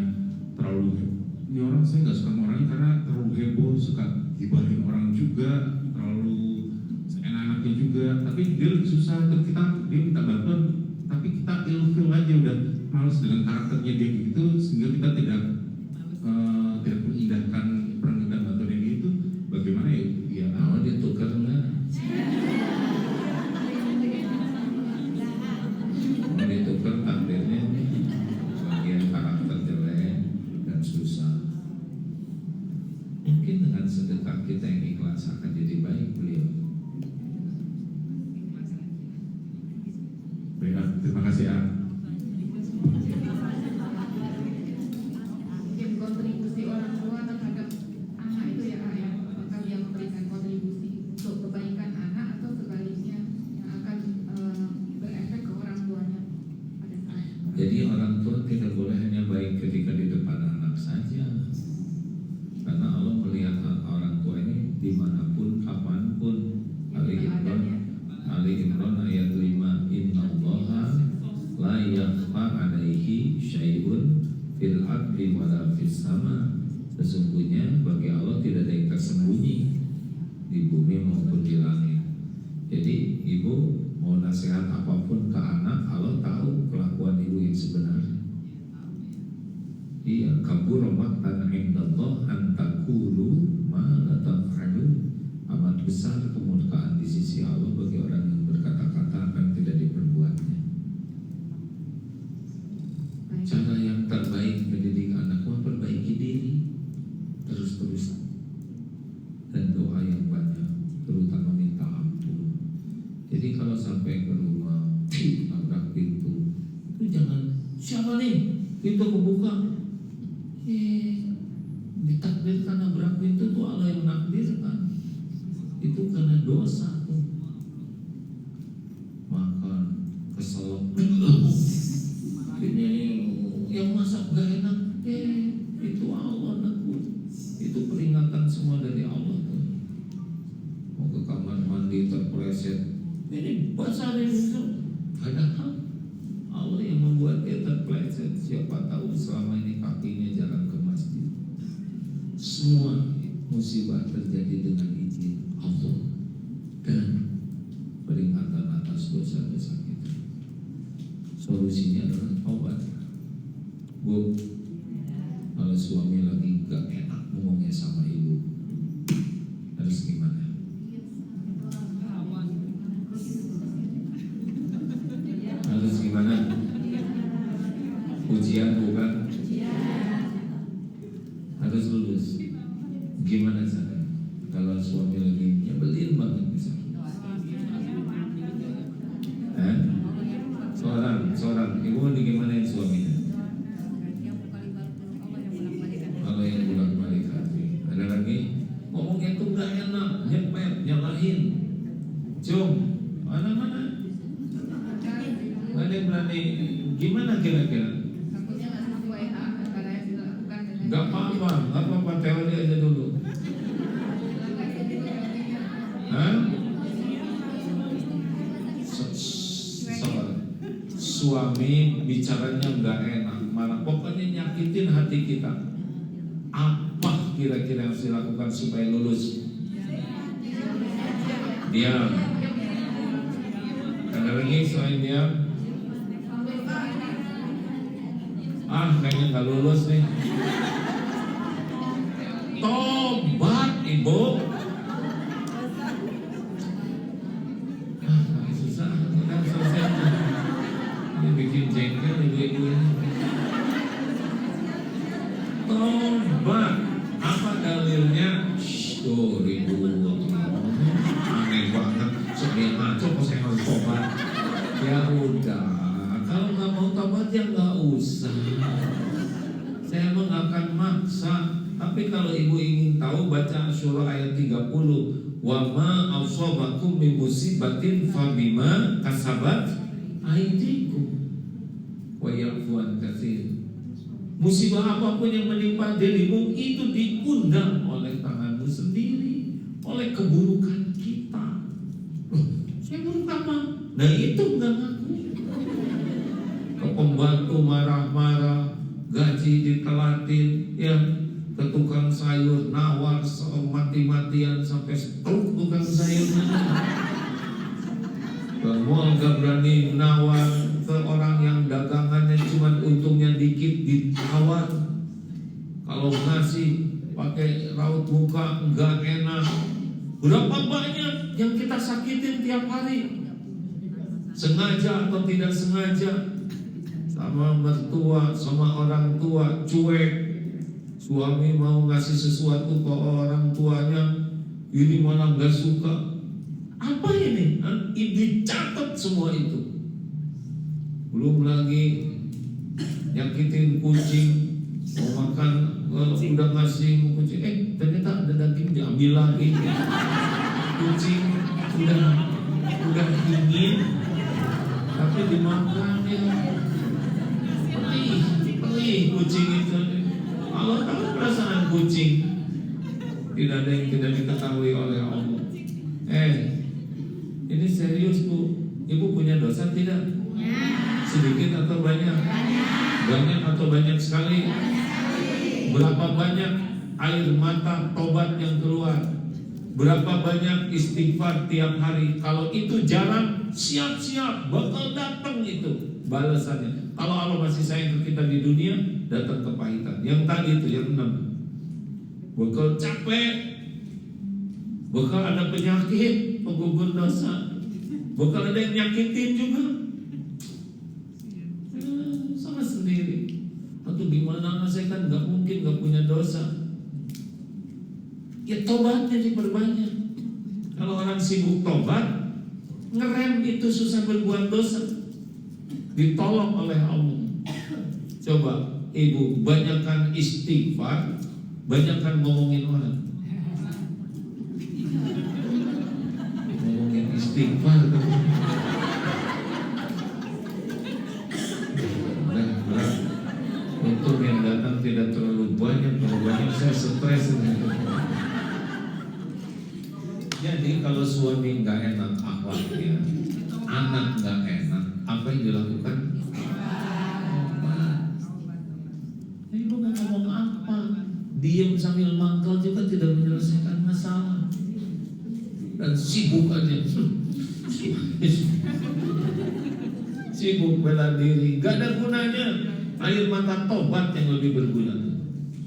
terlalu ini orang, saya nggak suka sama orangnya karena terlalu heboh, suka gibahin orang juga, terlalu seenak-enaknya juga, tapi dia lebih susah, terus dia minta bantuan, tapi kita ilfil aja, udah males dengan karakternya dia gitu, sehingga kita tidak mengindahkan permintaan bantuan yang gitu. Bagaimana ya? Ya, mau ditukar nggak? Mau ditukar takdirnya bagian karakter jelek dan susah. Mungkin dengan sedekah kita yang ikhlas akan jadi baik beliau. baik, terima kasih ya. Mungkin kontribusi orang tua terhadap anak itu ya, apakah dia memberikan kontribusi untuk kebaikan anak atau sebaliknya yang akan berefek ke orang tuanya pada saat. Jadi orang tua tidak boleh hanya baik ketika di depan anak saja, karena Allah melihat orang tua ini dimanapun, kapanpun. Ali Imran ayat 5, Innallaha la yakhfa alaihi syai'un fil ardi wala fis sama. Sesungguhnya bagi Allah tidak ada yang tersembunyi di bumi maupun di langit. Jadi ibu mau nasihat apapun ke anak, Allah tahu kelakuan ibu yang sebenarnya. Iya, kabur maqtan indallah an taqulu ma la taf'alun. Amat besar kemurkaan di sisi Allah bagi orang yang berkata-kata akan tidak diperbuatnya. Cara yang terbaik mendidik anak, memperbaiki diri terus-terusan dan doa yang banyak, terutama minta ampun. Jadi kalau sampai ke rumah nabrak pintu, itu jangan siapa nih pintu kebuka, ditakdirkan nabrak pintu tuh Allah yang menakdirkan, itu karena dosa tuh. Maka kesel ini yang masak gak enak, itu Allah negur. Itu peringatan semua dari Allah tuh. Mau ke kamar mandi terpleset, ini basah itu. Padahal Allah yang membuat dia terpleset. Siapa tahu selama ini kakinya jalan ke masjid. Semua musibah terjadi dengan izin Allah dan peringatan atas dosa-dosa kita. Solusinya adalah taubat. Bu, kalau suami lagi gak enak ngomongnya sama ibu, harus gimana? Harus gimana? Ujian bukan? Harus lulus. Gimana caranya? Kalau suami lagi nyebelin banget misalnya. Seorang ibu mau digimanain suaminya? Kalau yang bolak-balik hati. Ada lagi ngomongnya tuh gak enak, nyepet, nyalahin, cium, mana-mana. berani. Gimana kira-kira? Takutnya nggak sesuai antara yang dilakukan dengan. Gak apa-apa, teori aja dulu. Hah? Sabar. Suami bicaranya nggak enak, malah pokoknya nyakitin hati kita. Apa kira-kira yang harus dilakukan supaya lulus? Diam. Ada lagi selain diam? Kayaknya nggak lulus nih. Tobat, Ibu. Susah, udah selesai. Ini bikin jengkel ibu-ibu ini. Tobat. Apa dalilnya? Tuh, ribut. Aneh banget. Sedih ngaco kok saya harus tobat. Ya udah, kalau nggak mau tobat ya nggak usah. Saya emang nggak akan maksa. Tapi kalau ibu ingin tahu, baca surah ayat 30. Wa ma asabakum min musibatin fabima kasabat aydikum wa ya'fu an katsir. Musibah apapun yang menimpa dirimu itu diundang oleh tanganmu sendiri, oleh keburukan kita. Loh, saya buruk apa? Nah itu enggak ngaku. Ke pembantu marah-marah, gaji ditelatin, ya, ke tukang sayur nawar mati-matian sampai stroke tukang sayurnya. Ke mall gak berani nawar, ke orang yang dagangannya cuma untungnya dikit ditawar. Kalau ngasih pakai raut muka enggak enak. Berapa banyak yang kita sakitin tiap hari, sengaja atau tidak sengaja, sama mertua, sama orang tua, cuek. Suami mau ngasih sesuatu ke orang tuanya, ini malah gak suka. Apa ini? Dicatat semua itu. Belum lagi nyakitin kucing, mau makan, udah ngasih kucing, ternyata ada daging diambil lagi. Kucing udah ingin, tapi dimakan ya. Perih kucing itu. Allah tahu perasaan kucing. Tidak ada yang tidak diketahui oleh Allah. Ini serius Bu. Ibu punya dosa tidak? Sedikit atau banyak? Banyak atau banyak sekali? Berapa banyak air mata tobat yang keluar? Berapa banyak istighfar tiap hari? Kalau itu jarang, siap-siap bakal datang itu balasannya. Kalau Allah masih sayang ke kita di dunia, datang kepahitan. Yang tadi itu yang 6. Bakal capek, bakal ada penyakit, penggugur dosa, bakal ada yang nyakitin juga. Sama sendiri. Atau gimana, saya kan nggak mungkin nggak punya dosa. Ya tobatnya diperbanyak. Kalau orang sibuk tobat, ngerem itu susah berbuat dosa, ditolong oleh Allah. Coba ibu banyakkan istighfar, banyakkan ngomongin orang. Ngomongin istighfar. Berat. Untuk yang datang tidak terlalu banyak, kalau banyak saya stres. Jadi kalau suami nggak enak akhlaknya, anak nggak enak, apa yang dilakukan? Ibu mau ngomong apa? Diam sambil mangkal juga tidak menyelesaikan masalah. Dan sibuk aja. Sibuk bela diri, gak ada gunanya. Air mata tobat yang lebih berguna.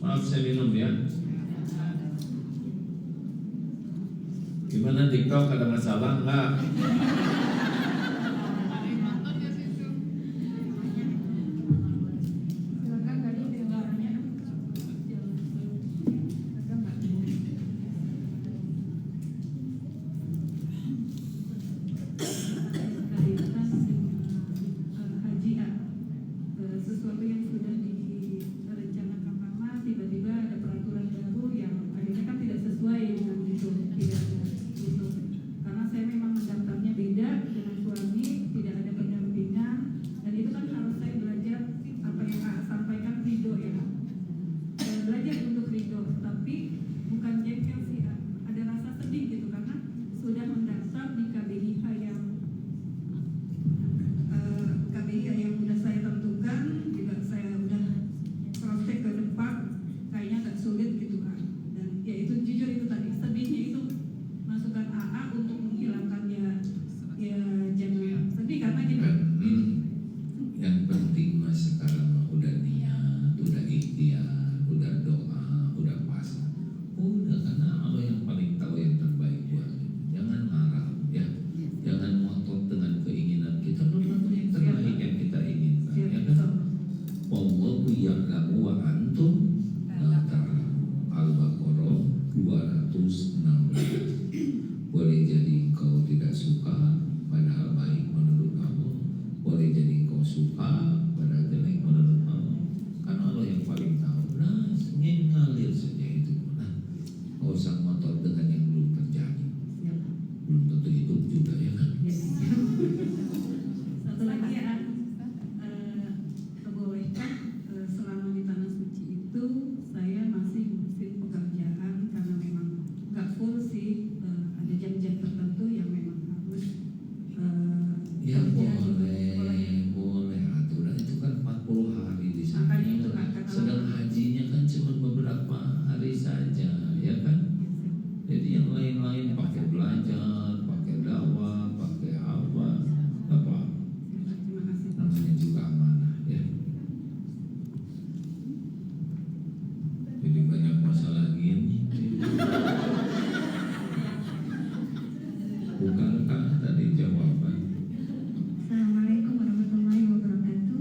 Maaf saya minum ya. Gimana TikTok, ada masalah enggak? Silakan tadi dengarnya. Haji sesuatu yang sudah direncanakan lama, tiba-tiba ada peraturan baru yang akhirnya kan tidak sesuai dengan itu, tidak itu. Karena saya memang mendaftarnya beda dengan Ya kerja gitu, boleh, sekolahnya. boleh aturan itu kan 40 hari di sana. Makanya itu kata Sedang hajinya kan cuma beberapa hari saja, ya kan? Jadi yang lain-lain pakai belajar, pakai dakwah, pakai apa, apa? Terima kasih. Namanya juga amanah, ya. Jadi banyak masalah gini. Bukankah tadi jawaban? Assalamualaikum warahmatullahi wabarakatuh.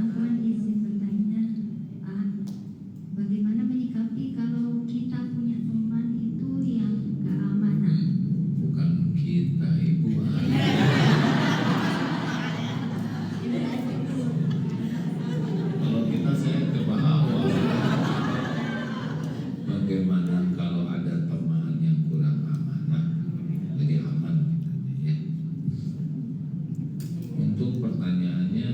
Afwan izin bertanya, bagaimana menyikapi kalau kita punya teman itu yang gak amanah? Bukan kita, Ibu. Kalau kita saya ke bawah. Bagaimana kalau ada teman yang kurang amanah? Jadi aman kitanya, ya. Untuk pertanyaannya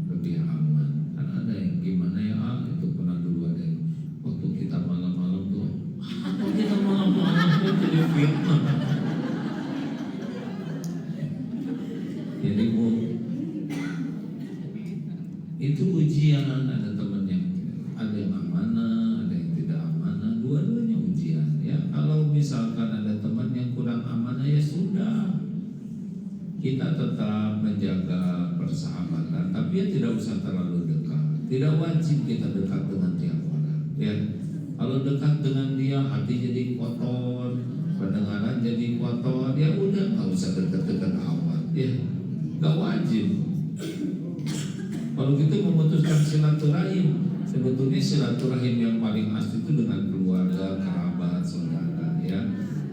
lebih aman. Kan ada yang gimana ya, itu pernah dulu ada yang waktu kita malam-malam tuh. Waktu kita malam-malam tuh jadi fitnah. Jadi Bu, itu ujian. Ada teman yang ada yang amanah, ada yang tidak amanah, dua-duanya ujian. Ya, kalau misalkan ada teman yang kurang amanah, ya sudah, kita tetap menjaga persahabatan, tapi ya tidak usah terlalu dekat. Tidak wajib kita dekat dengan tiap orang. Ya, kalau dekat dengan dia, hati jadi kotor, pendengaran jadi kotor, ya udah nggak usah dekat-dekat amat. Ya, nggak wajib. Kalau gitu memutuskan silaturahim, sebetulnya silaturahim yang paling asli itu dengan keluarga, kerabat, saudara, ya.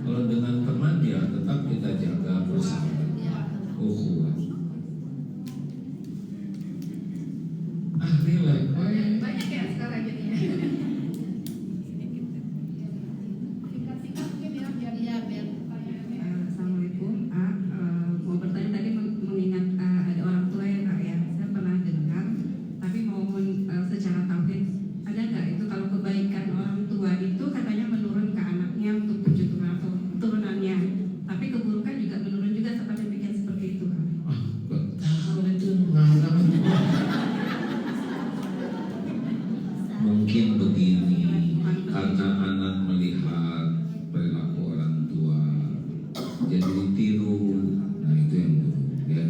Kalau dengan teman, ya tetap kita jaga persahabatan, ukhuwah. Relax. Banyak ya sekarang jadinya. Singkat-singkat mungkin ya, biar Assalamualaikum. Mau bertanya tadi mengingat ada orang tua ya Kak ya. Saya pernah dengar, tapi mau secara tauhid ada nggak itu kalau kebaikan orang tua itu katanya menurun ke anaknya untuk 7 turunannya, tapi keburukan juga menurun juga seperti itu Kak. Gak tahu itu ngarang. Mungkin begini, karena anak melihat perilaku orang tua jadi ditiru, nah itu yang buruk, ya.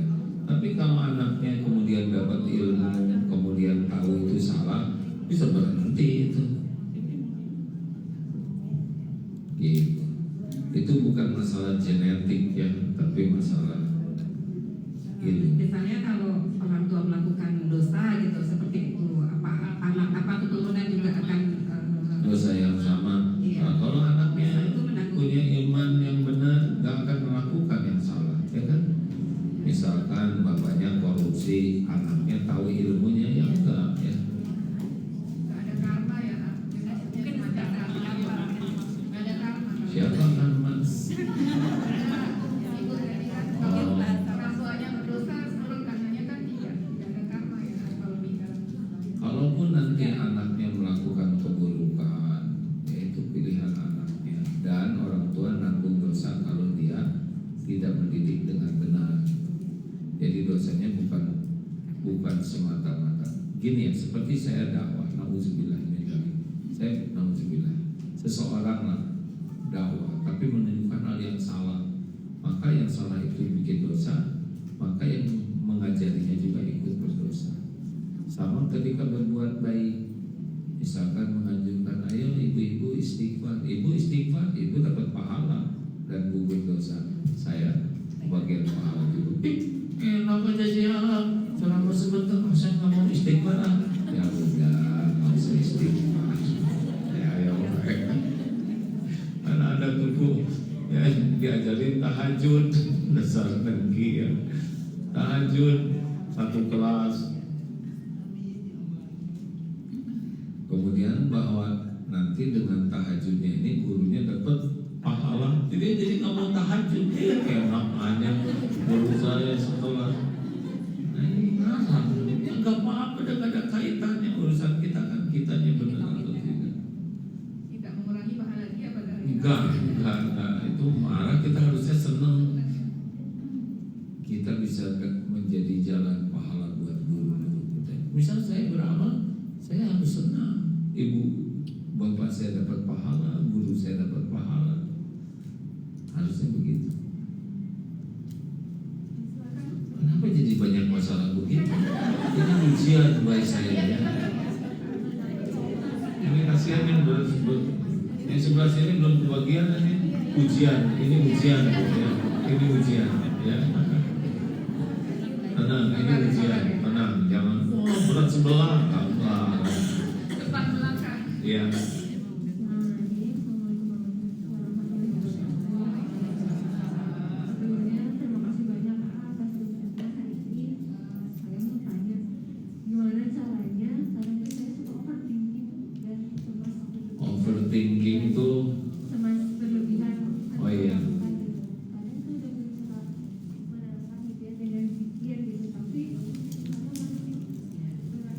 Tapi kalau anaknya kemudian dapat ilmu, kemudian tahu itu salah, bisa berhenti itu. Gitu. Itu bukan masalah genetik ya, tapi masalah ilmu. Misalnya kalau orang tua melakukan dosa gitu seperti itu, apa keturunan juga akan Dosa yang sama. Iya. Nah, kalau anaknya Itu menanggung. punya iman yang benar, gak akan melakukan yang salah, ya kan? Misalkan bapaknya korupsi, anaknya tahu ilmunya, ya enggak, ya. nggak ada karma ya. Mungkin ada karma. Nggak ada karma. Siapa kan mas? Ibu tadi kan kalau orang tuanya berdosa, seluruh karenanya kan tidak ada karma ya kalau bicara. Kalaupun nanti anaknya melakukan keburukan, yaitu pilihan anaknya, dan orang tua nanggung dosa kalau dia tidak mendidik dengan benar. Jadi dosanya bukan semata-mata. Gini ya, seperti saya dakwah, nauzubillah min dzalik. Saya nauzubillah. Seseorang lah dakwah, tapi menunjukkan hal yang salah. Maka yang salah itu bikin dosa, maka yang mengajarinya juga ikut berdosa. Sama ketika berbuat baik, misalkan menganjurkan ayo ibu-ibu istighfar, ibu dapat pahala dan gugur dosa. Saya bagian pahala juga. Enak aja sih ya, selama sebentar saya nggak mau istighfar. Ya udah, nggak usah istighfar. Ya karena ada tubuh ya diajarin tahajud, dasar dengki ya. Tahajud satu kelas. Kemudian bahwa nanti dengan tahajudnya ini gurunya dapat pahala, jadi nggak mau tahajud, enak aja guru saya setelah. Nah ini ya nggak apa-apa, nggak ada kaitannya urusan kita kan, kitanya benar atau tidak. Tidak mengurangi pahala dia pada hari Enggak, itu marah kita harusnya seneng. Misalnya saya beramal, saya harus senang. Ibu bapak saya dapat pahala, guru saya dapat pahala. Harusnya begitu. Kenapa jadi banyak masalah begitu? Ini ujian bagi saya ya. Ini kasihan yang yang sebelah sini belum kebagian ini ujian. Ini ujian ya. Ini ujian ya. Tenang, ini ujian. Tenang, jangan berat sebelah. Allah. Depan belakang. Ya. Sebelumnya terima kasih banyak atas berkatnya hari ini. Saya mau tanya, gimana caranya? Kadang itu saya suka overthinking dan Overthinking tuh cemas berlebihan. Oh iya. Kadang tuh udah berusaha menenangkan gitu ya dengan pikir gitu, tapi kadang masih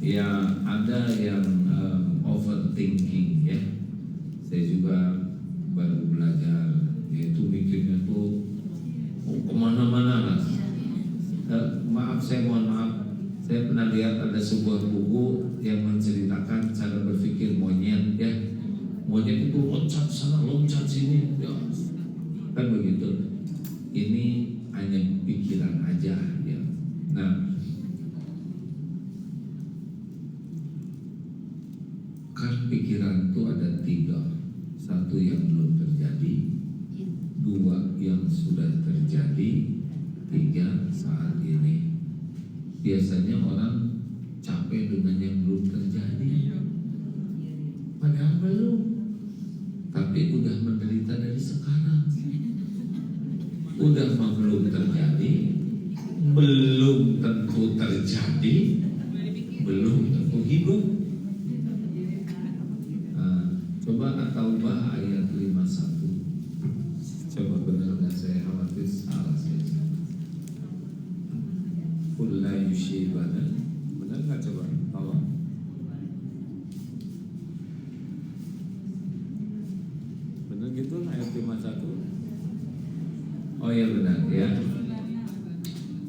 ya ada yang overthinking ya. Saya juga baru belajar, yaitu mikirnya tuh kemana-mana lah. Maaf, saya mohon maaf. Saya pernah lihat ada sebuah buku yang menceritakan cara berpikir monyet ya. Monyet itu loncat sana, loncat sini, ya. Kan begitu. Ini hanya pikiran aja ya. Nah, kan pikiran itu ada 3. 1 yang belum terjadi, 2 yang sudah terjadi, 3 saat ini. Biasanya orang capek dengan yang belum terjadi, padahal belum, tapi udah menderita dari sekarang. Udah mah belum terjadi, belum tentu terjadi, belum tentu hidup. Coba At-Taubah ayat 51. Coba benar nggak, saya khawatir salah saja. Qul la yushibana. Benar nggak, coba tolong. Benar gitu ayat 51. Oh ya benar ya.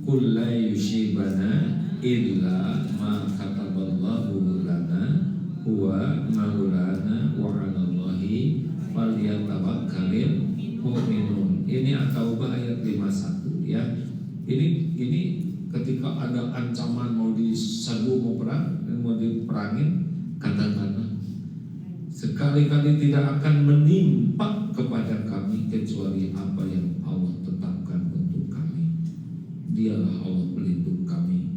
Qul la yushibana illa ma kataballahu lana huwa maulana wa 'alallahi falyatawakkalul mu'minun. Ini At-Taubah ayat 51 ya. Ini ketika ada ancaman mau diserbu, mau perang dan mau diperangin, katakanlah sekali-kali tidak akan menimpa kepada kami kecuali apa yang Allah tetapkan untuk kami. Dialah Allah pelindung kami,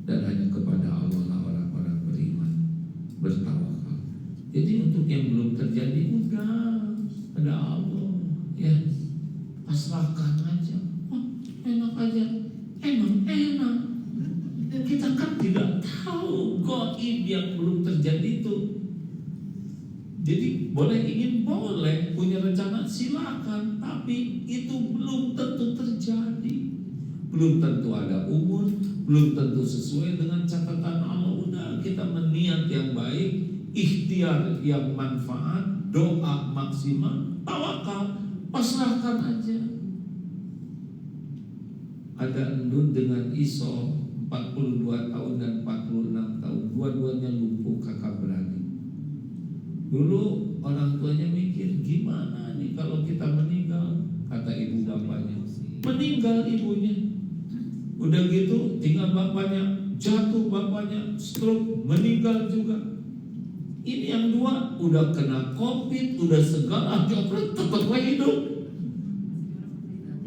dan hanya kepada Allah lah orang-orang beriman bertawakal. Jadi untuk yang belum terjadi, udah ada Allah ya, pasrahkan aja. Oh, enak aja, emang enak. Kita kan tidak tahu gaib yang belum terjadi itu. Jadi boleh ingin, boleh punya rencana, silakan, tapi itu belum tentu terjadi. Belum tentu ada umur, belum tentu sesuai dengan catatan Allah. Udah, kita meniat yang baik, ikhtiar yang manfaat, doa maksimal, tawakal, pasrahkan aja. Ada endun dengan Iso 42 tahun dan 46 tahun, dua-duanya lumpuh kakak beradik. Dulu orang tuanya mikir, gimana nih kalau kita meninggal? Kata ibu bapaknya, meninggal ibunya. Udah gitu tinggal bapaknya, jatuh bapaknya, stroke, meninggal juga. Ini yang 2 udah kena COVID, udah segala jokret, tetap hidup,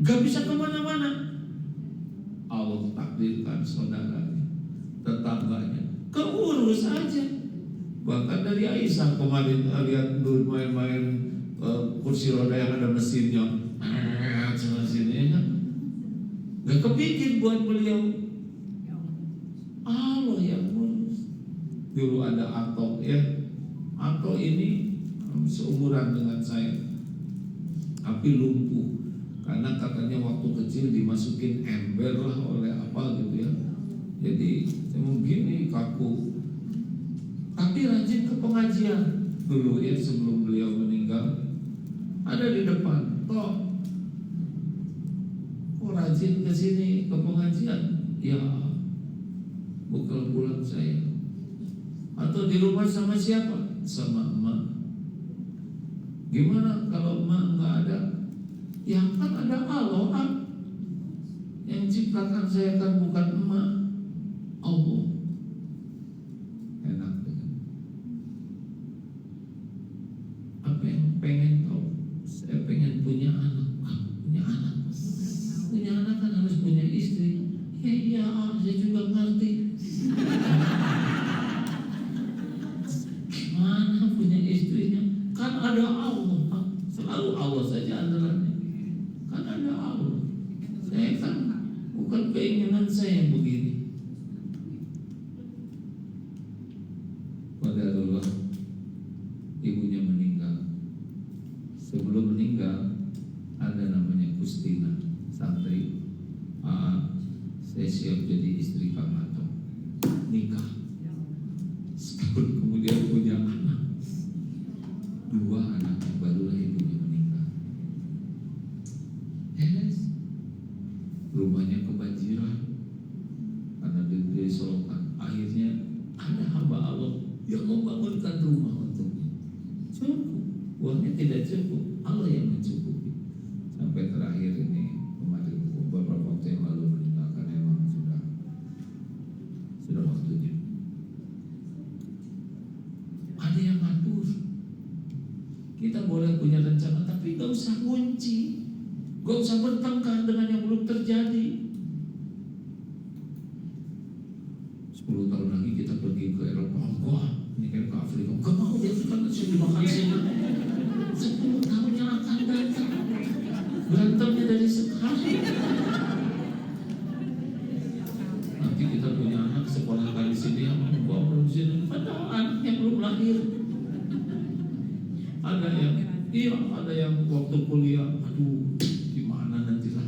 gak bisa kemana-mana. Allah takdirkan saudaranya, tetangganya, keurus aja. Bahkan dari Aisyah kemarin lihat dulu main-main kursi roda yang ada mesinnya, mesinnya kan, gak kepikir buat beliau. Allah yang ngurus. Dulu ada Ato ya, Ato ini seumuran dengan saya, tapi lumpuh karena katanya waktu kecil dimasukin ember lah oleh apa gitu ya. Jadi begini kaku, tapi rajin ke pengajian dulu ya sebelum beliau meninggal. Ada di depan, kok rajin ke sini ke pengajian? Ya, bekal pulang saya. Atau di rumah sama siapa? Sama emak. Gimana kalau emak nggak ada? Ya kan ada Allah. Yang ciptakan saya kan bukan emak, Allah. Enak kan? Apa yang pengen tahu? Saya pengen punya anak. Punya anak. Punya anak kan harus punya istri. Ya iya, saya juga ngerti. Gimana punya istrinya? Kan ada Allah. Selalu Allah saja andalannya. Kan ada Allah. Saya kan bukan keinginan saya yang begini. Qadarullah, ibunya meninggal. Sebelum meninggal ada namanya Kustina, santri. Saya siap jadi istri Kang Anto. Nikah. Setahun kemudian punya anak. 2 anak, barulah ibunya meninggal. Rumahnya kebanjiran karena disolokan. Akhirnya ada hamba Allah yang membangunkan rumah untuknya. Cukup, uangnya tidak cukup, Allah yang mencukupi. Sampai terakhir ini kemarin beberapa waktu yang lalu meninggal karena memang sudah waktunya. Ada yang ngatur. Kita boleh punya rencana, tapi gak usah kunci, gak usah bertengkar dengan yang belum terjadi. 10 tahun lagi kita pergi ke Eropa, ini kan ke Afrika, gak mau dia kan dimakan sini. 10 tahun yang akan datang, berantemnya dari sekarang. Nanti kita punya anak sekolah di sini yang mau belum sini, padahal anaknya belum lahir. Ada yang waktu kuliah, aduh gimana nantilah,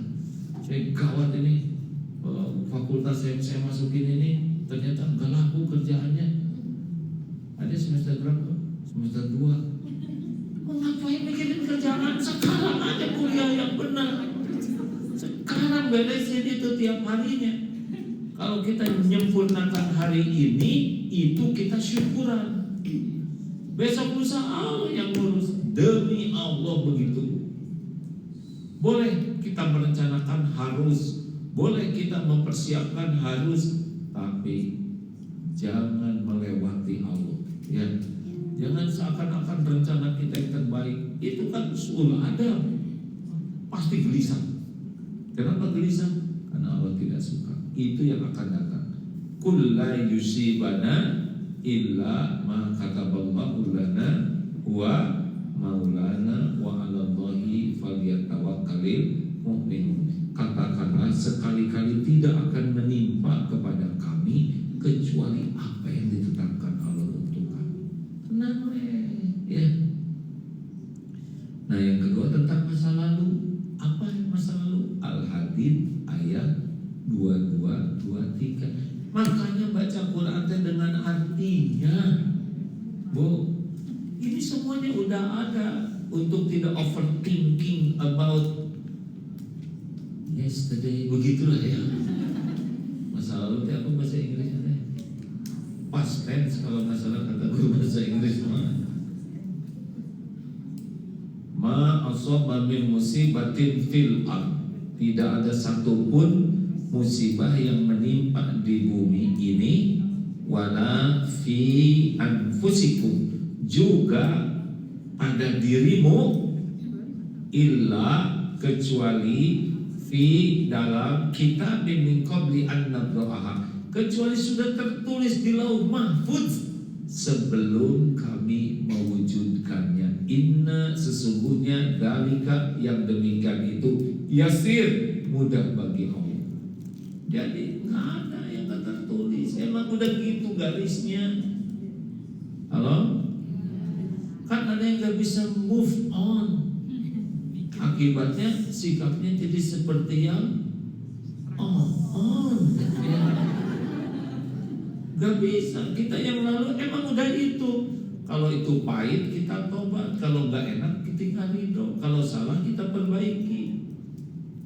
saya gawat ini, fakultas yang saya masukin ini ternyata nggak laku kerjaannya. Ada semester berapa? Semester 2. Mau ngapain mikirin kerjaan? Sekarang aja kuliah yang benar. Sekarang beresin itu tiap harinya. Kalau kita menyempurnakan hari ini, itu kita syukuran. Besok lusa Allah yang ngurus. Demi Allah begitu. Boleh kita merencanakan harus, boleh kita mempersiapkan harus, tapi jangan melewati Allah. Ya, jangan seakan-akan rencana kita yang terbaik. Itu kan suul ada, pasti gelisah. Kenapa gelisah? Karena Allah tidak suka. Itu yang akan datang. Kul la yusibana illa ma kataballahu lana wa maulana wa 'alallahi falyatawakkalul mu'minun. Katakanlah sekali-kali tidak akan menimpa kepada kami kecuali apa yang ditetapkan Allah untuk kami. Tenang ya. Nah, yang kedua tentang masa lalu. Apa masa lalu? Al-Hadid ayat 22-23. Makanya baca Quran dengan artinya, Bu. Ini semuanya udah ada untuk tidak overthinking about yesterday. Begitulah ya. Masa lalu itu apa bahasa Inggrisnya? Past tense kalau nggak salah kata guru bahasa Inggris. Ma asaba min musibatin fil ard. Tidak ada satupun musibah yang menimpa di bumi ini, wala fi anfusikum, juga pada dirimu, illa kecuali fi dalam kitab min qabli an nabraha, kecuali sudah tertulis di lauh mahfuz sebelum kami mewujudkannya. Inna sesungguhnya dalika yang demikian itu yasir, mudah bagi Allah. Jadi nggak ada yang tak tertulis, emang udah gitu garisnya. Halo? Kan ada yang nggak bisa move on, akibatnya sikapnya jadi seperti yang on ya. Gak bisa, kita yang lalu emang udah itu. Kalau itu pahit kita tobat, kalau nggak enak kita ridho, kalau salah kita perbaiki.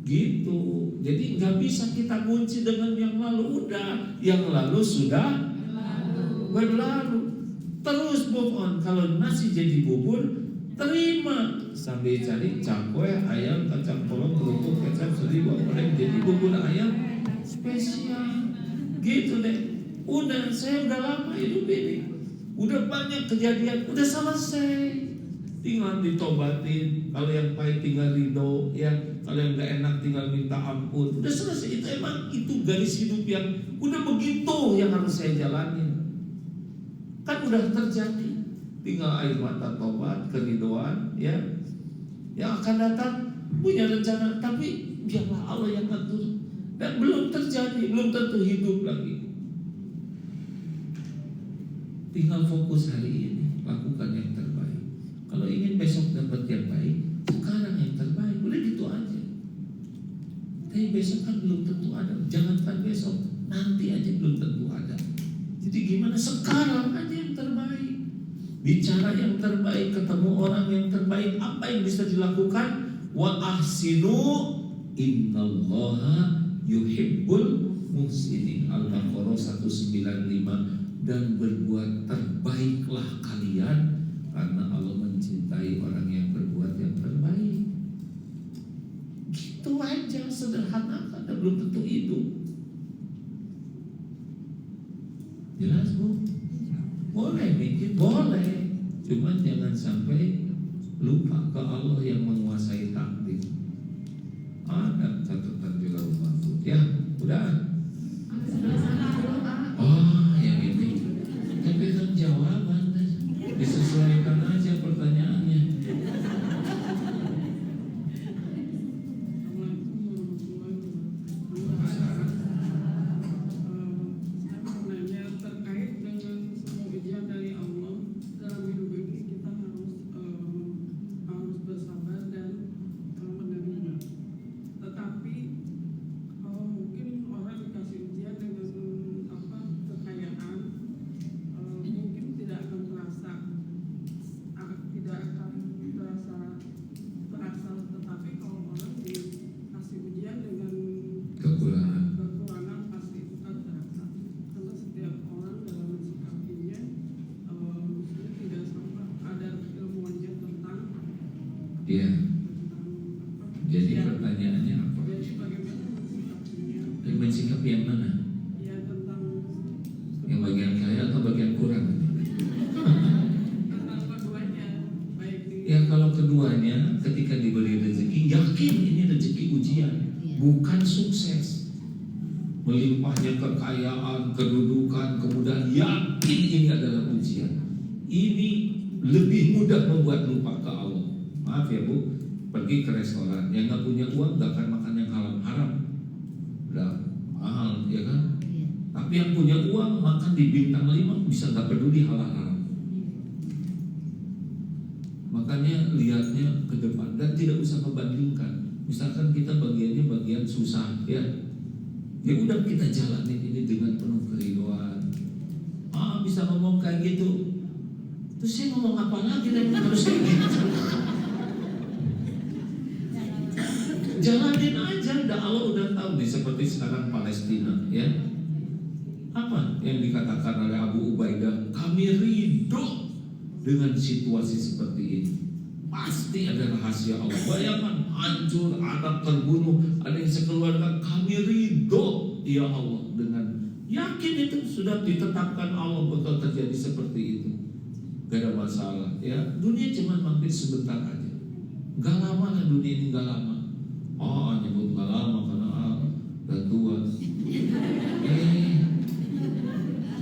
Gitu. Jadi nggak bisa kita kunci dengan yang lalu. Udah, yang lalu sudah berlalu. terus move on. Kalau nasi jadi bubur, terima sambil cari cakwe, ayam, kacang polong, kerupuk, kecap, seribu goreng jadi bubur ayam spesial. Gitu deh. Udah, saya udah lama hidup ini. Udah banyak kejadian, udah selesai. Tinggal ditobatin. Kalau yang pahit tinggal ridho, ya. Kalau yang gak enak tinggal minta ampun. Udah selesai. Itu emang itu garis hidup yang udah begitu yang harus saya jalanin. Kan udah terjadi. Tinggal air mata tobat, keridoan, ya. Yang akan datang punya rencana, tapi biarlah Allah yang ngatur. Dan belum terjadi, belum tentu hidup lagi. Tinggal fokus hari ini, lakukan yang terbaik. Kalau ingin besok dapat yang baik, sekarang yang terbaik, udah gitu aja. Tapi besok kan belum tentu ada. Jangankan besok, nanti aja belum tentu ada. Jadi gimana sekarang aja yang terbaik. Bicara yang terbaik, ketemu orang yang terbaik, apa yang bisa dilakukan? Wa ahsinu innallaha yuhibbul muhsinin. Al-Baqarah 195. Dan berbuat terbaiklah kalian, karena Allah mencintai orang yang berbuat yang terbaik. Gitu aja, sederhana, karena belum tentu hidup. Jelas Bu? Boleh mikir, boleh. Cuman jangan sampai lupa ke Allah yang menguasai takdir. Ada catatan di Lauhul Mahfuz. Ya, udah. Sebelah sana belum Oh, yang ini. Tapi kan jawaban disesuaikan aja pertanyaannya. Terkait dengan semua ujian dari Allah dalam hidup ini, kita harus bersabar dan menerima. Tetapi mungkin orang dikasih ujian dengan kekayaan, mungkin tidak akan terasa, tetapi kalau orang dikasih ujian dengan kekurangan pasti itu kan terasa. Karena setiap orang dalam mensikapinya tidak sama, ada ilmuannya tentang Iya. Jadi ujian. pertanyaannya apa? Jadi bagaimana mensikapinya? Mensikapi yang mana? Ya tentang Yang bagian kaya atau bagian kurang? keduanya, baik di Ya kalau keduanya, ketika diberi rezeki, yakin ini rezeki ujian, bukan sukses. Melimpahnya kekayaan, kedudukan, kemudahan, yakin ini adalah ujian. Ini lebih mudah membuat lupa ke Allah. Maaf ya Bu, pergi ke restoran, yang nggak punya uang nggak akan makan yang haram, udah mahal, ya kan? Tapi yang punya uang makan di bintang 5 bisa nggak peduli halal-haram. Makanya lihatnya ke depan dan tidak usah membandingkan. Misalkan kita bagiannya bagian susah, ya udah kita jalanin ini dengan penuh keriduan. Bisa ngomong kayak gitu. Terus saya ngomong apa lagi dan harus kayak gitu? Jalanin aja, Allah udah tahu nih. Seperti sekarang Palestina, ya. Apa yang dikatakan oleh Abu Ubaidah? Kami ridho dengan situasi seperti ini. Pasti ada rahasia Allah. Bayangkan hancur, anak terbunuh, ada yang sekeluarga. Kami ridho, ya Allah, dengan yakin itu sudah ditetapkan Allah bakal terjadi seperti itu. Gak ada masalah, ya. Dunia cuma mampir sebentar aja. Gak lama lah dunia ini, gak lama. Nyebut gak lama karena udah tua.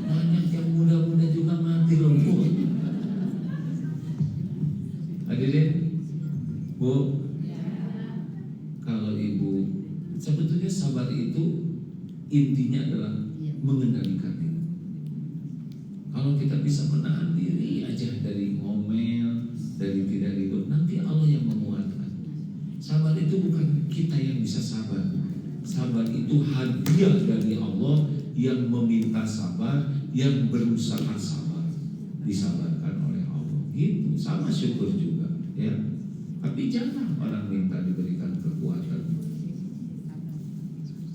Banyak yang muda-muda juga mati loh Bu. Hadirin Bu, kalau Ibu sebetulnya sabar itu intinya adalah mengendalikan diri. Kalau kita bisa menahan diri aja dari ngomel, dari tidak ridho, nanti Allah yang menguatkan. Sabar itu bukan kita yang bisa sabar. Sabar itu hadiah dari Allah yang meminta sabar, yang berusaha sabar, disabarkan oleh Allah. Gitu, sama syukur juga, ya. Tapi jangan orang minta diberikan kekuatan.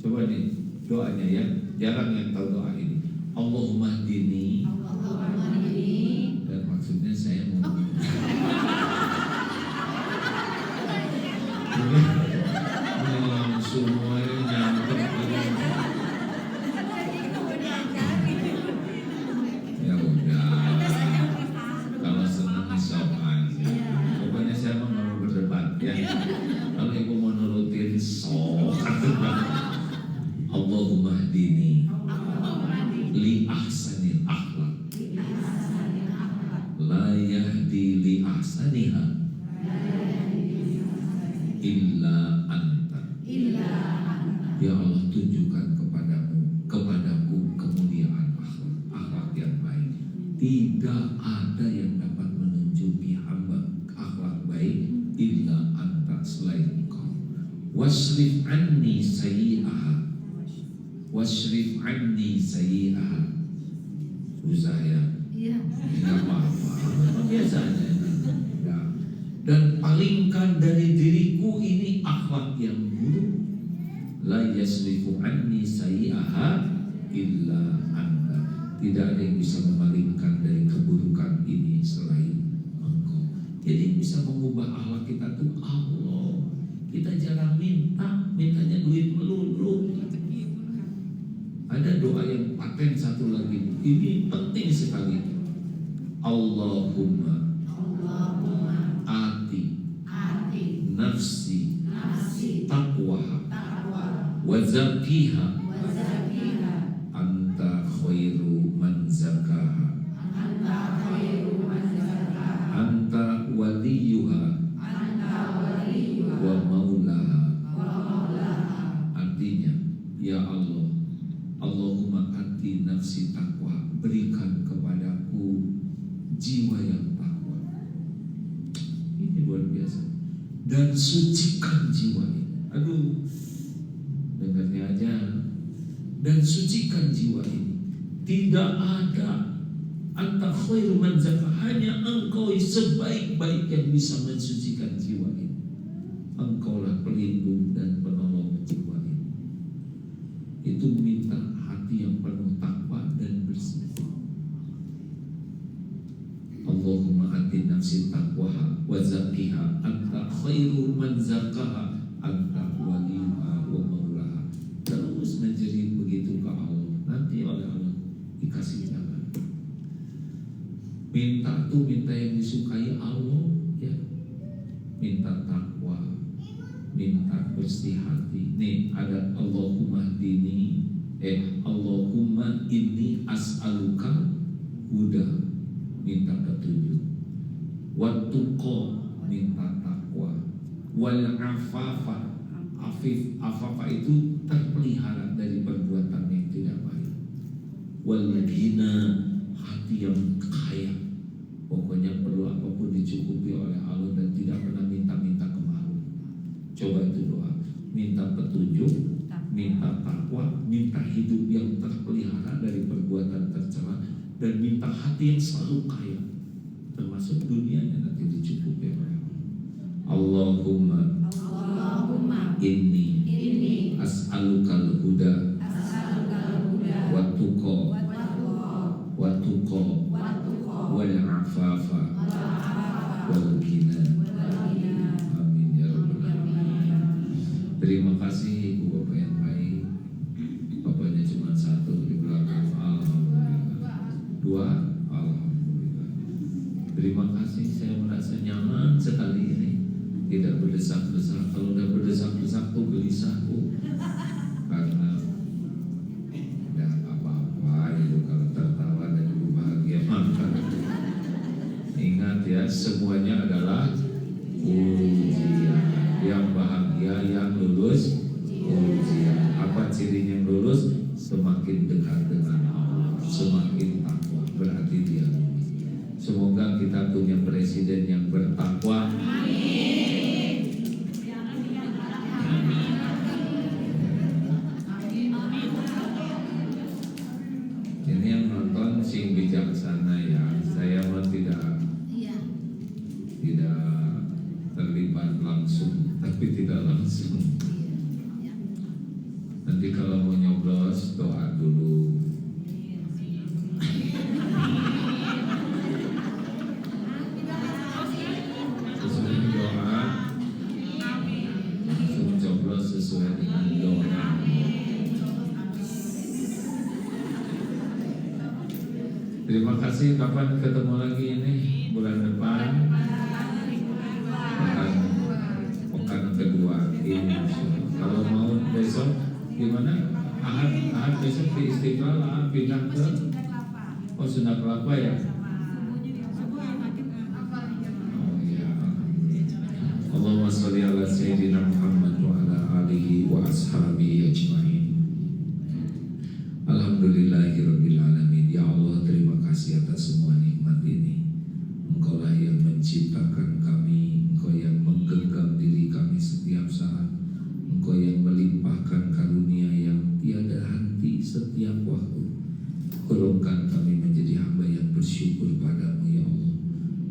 Coba nih doanya ya, jarang yang tahu doa ini. Allahumma hdini maksudnya saya mau langsung nyamper ya udah, kalau senang sok aja. Pokoknya saya mah nggak mau berdebat ya. Kalau ibu mau nurutin sok Allahumma hdini li ahsanil akhlak la yahdi li ahsaniha illa anta. Ya Allah, tunjukkan kepadaku kemuliaan akhlak yang baik. Tidak ada yang dapat menunjuki hamba akhlak baik illa anta, selain engkau. Wasrif anni sayyi'aha, wasrif anni sayyi'aha. Susah ya? Iya. Tidak apa-apa, biasanya. Dan palingkan dari diriku ini akhlak yang buruk. La yasrifu anni sayyi'aha illa anta. Tidak ada yang bisa memalingkan dari keburukan ini selain engkau. Jadi yang bisa mengubah akhlak kita itu Allah. Kita jarang mintanya duit melulu. Ada doa yang paten satu lagi, ini penting sekali. Allahumma ati nafsi taqwaha wa zakkiha anta khairu man zakaha anta waliyuha wa maulaha. Artinya, ya Allah, Allahumma ati nafsi taqwa, berikan kepadaku jiwa yang takwa. Ini luar biasa. Dan sucikan jiwa ini. Aduh, dengarnya aja. Dan sucikan jiwa ini. Tidak ada anta khairu man zakah, hanya engkau sebaik-baik yang bisa mensucikan jiwa ini. Engkaulah pelindung dan penolong jiwa ini. Itu minta hati yang penuh takwa dan bersih. Allahumma ati nafsi taqwaha wa zakkiha anta khairu man zakkaha anta waliyuha wa maulaha. Terus menjadi begitu ke Allah, nanti oleh Allah dikasih jalan. Minta tuh minta yang disukai Allah ya. Minta takwa, minta bersih hati. Nih ada Allahumma dini Allahumma inni as'aluka huda, minta petunjuk. Wattuqa, minta takwa. Wal afafa, afafa itu terpelihara dari perbuatan yang tidak baik. Wal ghina, hati yang kaya. Pokoknya perlu apapun dicukupi oleh Allah dan tidak pernah minta-minta kemaru. Coba itu doa. Minta petunjuk, minta takwa, minta hidup yang terpelihara dari perbuatan tercela, dan minta hati yang selalu kaya, termasuk dunianya nanti dicukupi oleh Allah. Allahumma inni as'alukal huda wa tuqa wal afafa wal ghina. Amin ya rabbal alamin. Terima kasih Ibu Bapak yang baik. Bapaknya cuma satu di belakang. Alhamdulillah. Dua. Alhamdulillah. Terima kasih, saya merasa nyaman sekali ini. Tidak berdesak-desak. Kalau udah berdesak-desak tuh gelisahku. Karena tidak apa-apa itu kalau tertawa dan ibu bahagia makan. Ingat ya, semuanya adalah ujian. Yang bahagia yang lulus ujian. Apa cirinya yang lulus? Semakin dekat dengan Allah, semakin takwa, berarti dia lulus. Semoga kita punya presiden yang bertakwa. Ini yang nonton sing bijaksana ya. Saya mah tidak terlibat langsung, tapi tidak langsung. Nanti kalau mau nyoblos doa dulu. Terima kasih. Kapan ketemu lagi ini? Bulan depan. Pekan kedua. Insyaallah. Kalau mau besok gimana? Ahad besok di Istiqlal, Ahad pindah ke Sunda Kelapa ya. Oh iya. Allahumma sholli ala sayyidina Muhammad wa ala alihi wa ashabihi ajma'in. Alhamdulillahirabbil alamin. Ya Allah, terima kasih atas semua nikmat ini. Engkaulah yang menciptakan kami, Engkau yang menggenggam diri kami setiap saat, Engkau yang melimpahkan karunia yang tiada henti setiap waktu. Golongkan kami menjadi hamba yang bersyukur padamu ya Allah.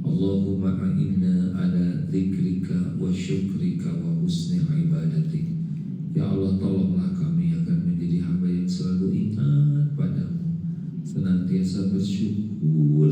Allahumma a'inna ala dzikrika wa syukrika wa husni ibadatik. Ya Allah, tolonglah kami agar menjadi hamba yang selalu ingat padamu, senantiasa bersyukur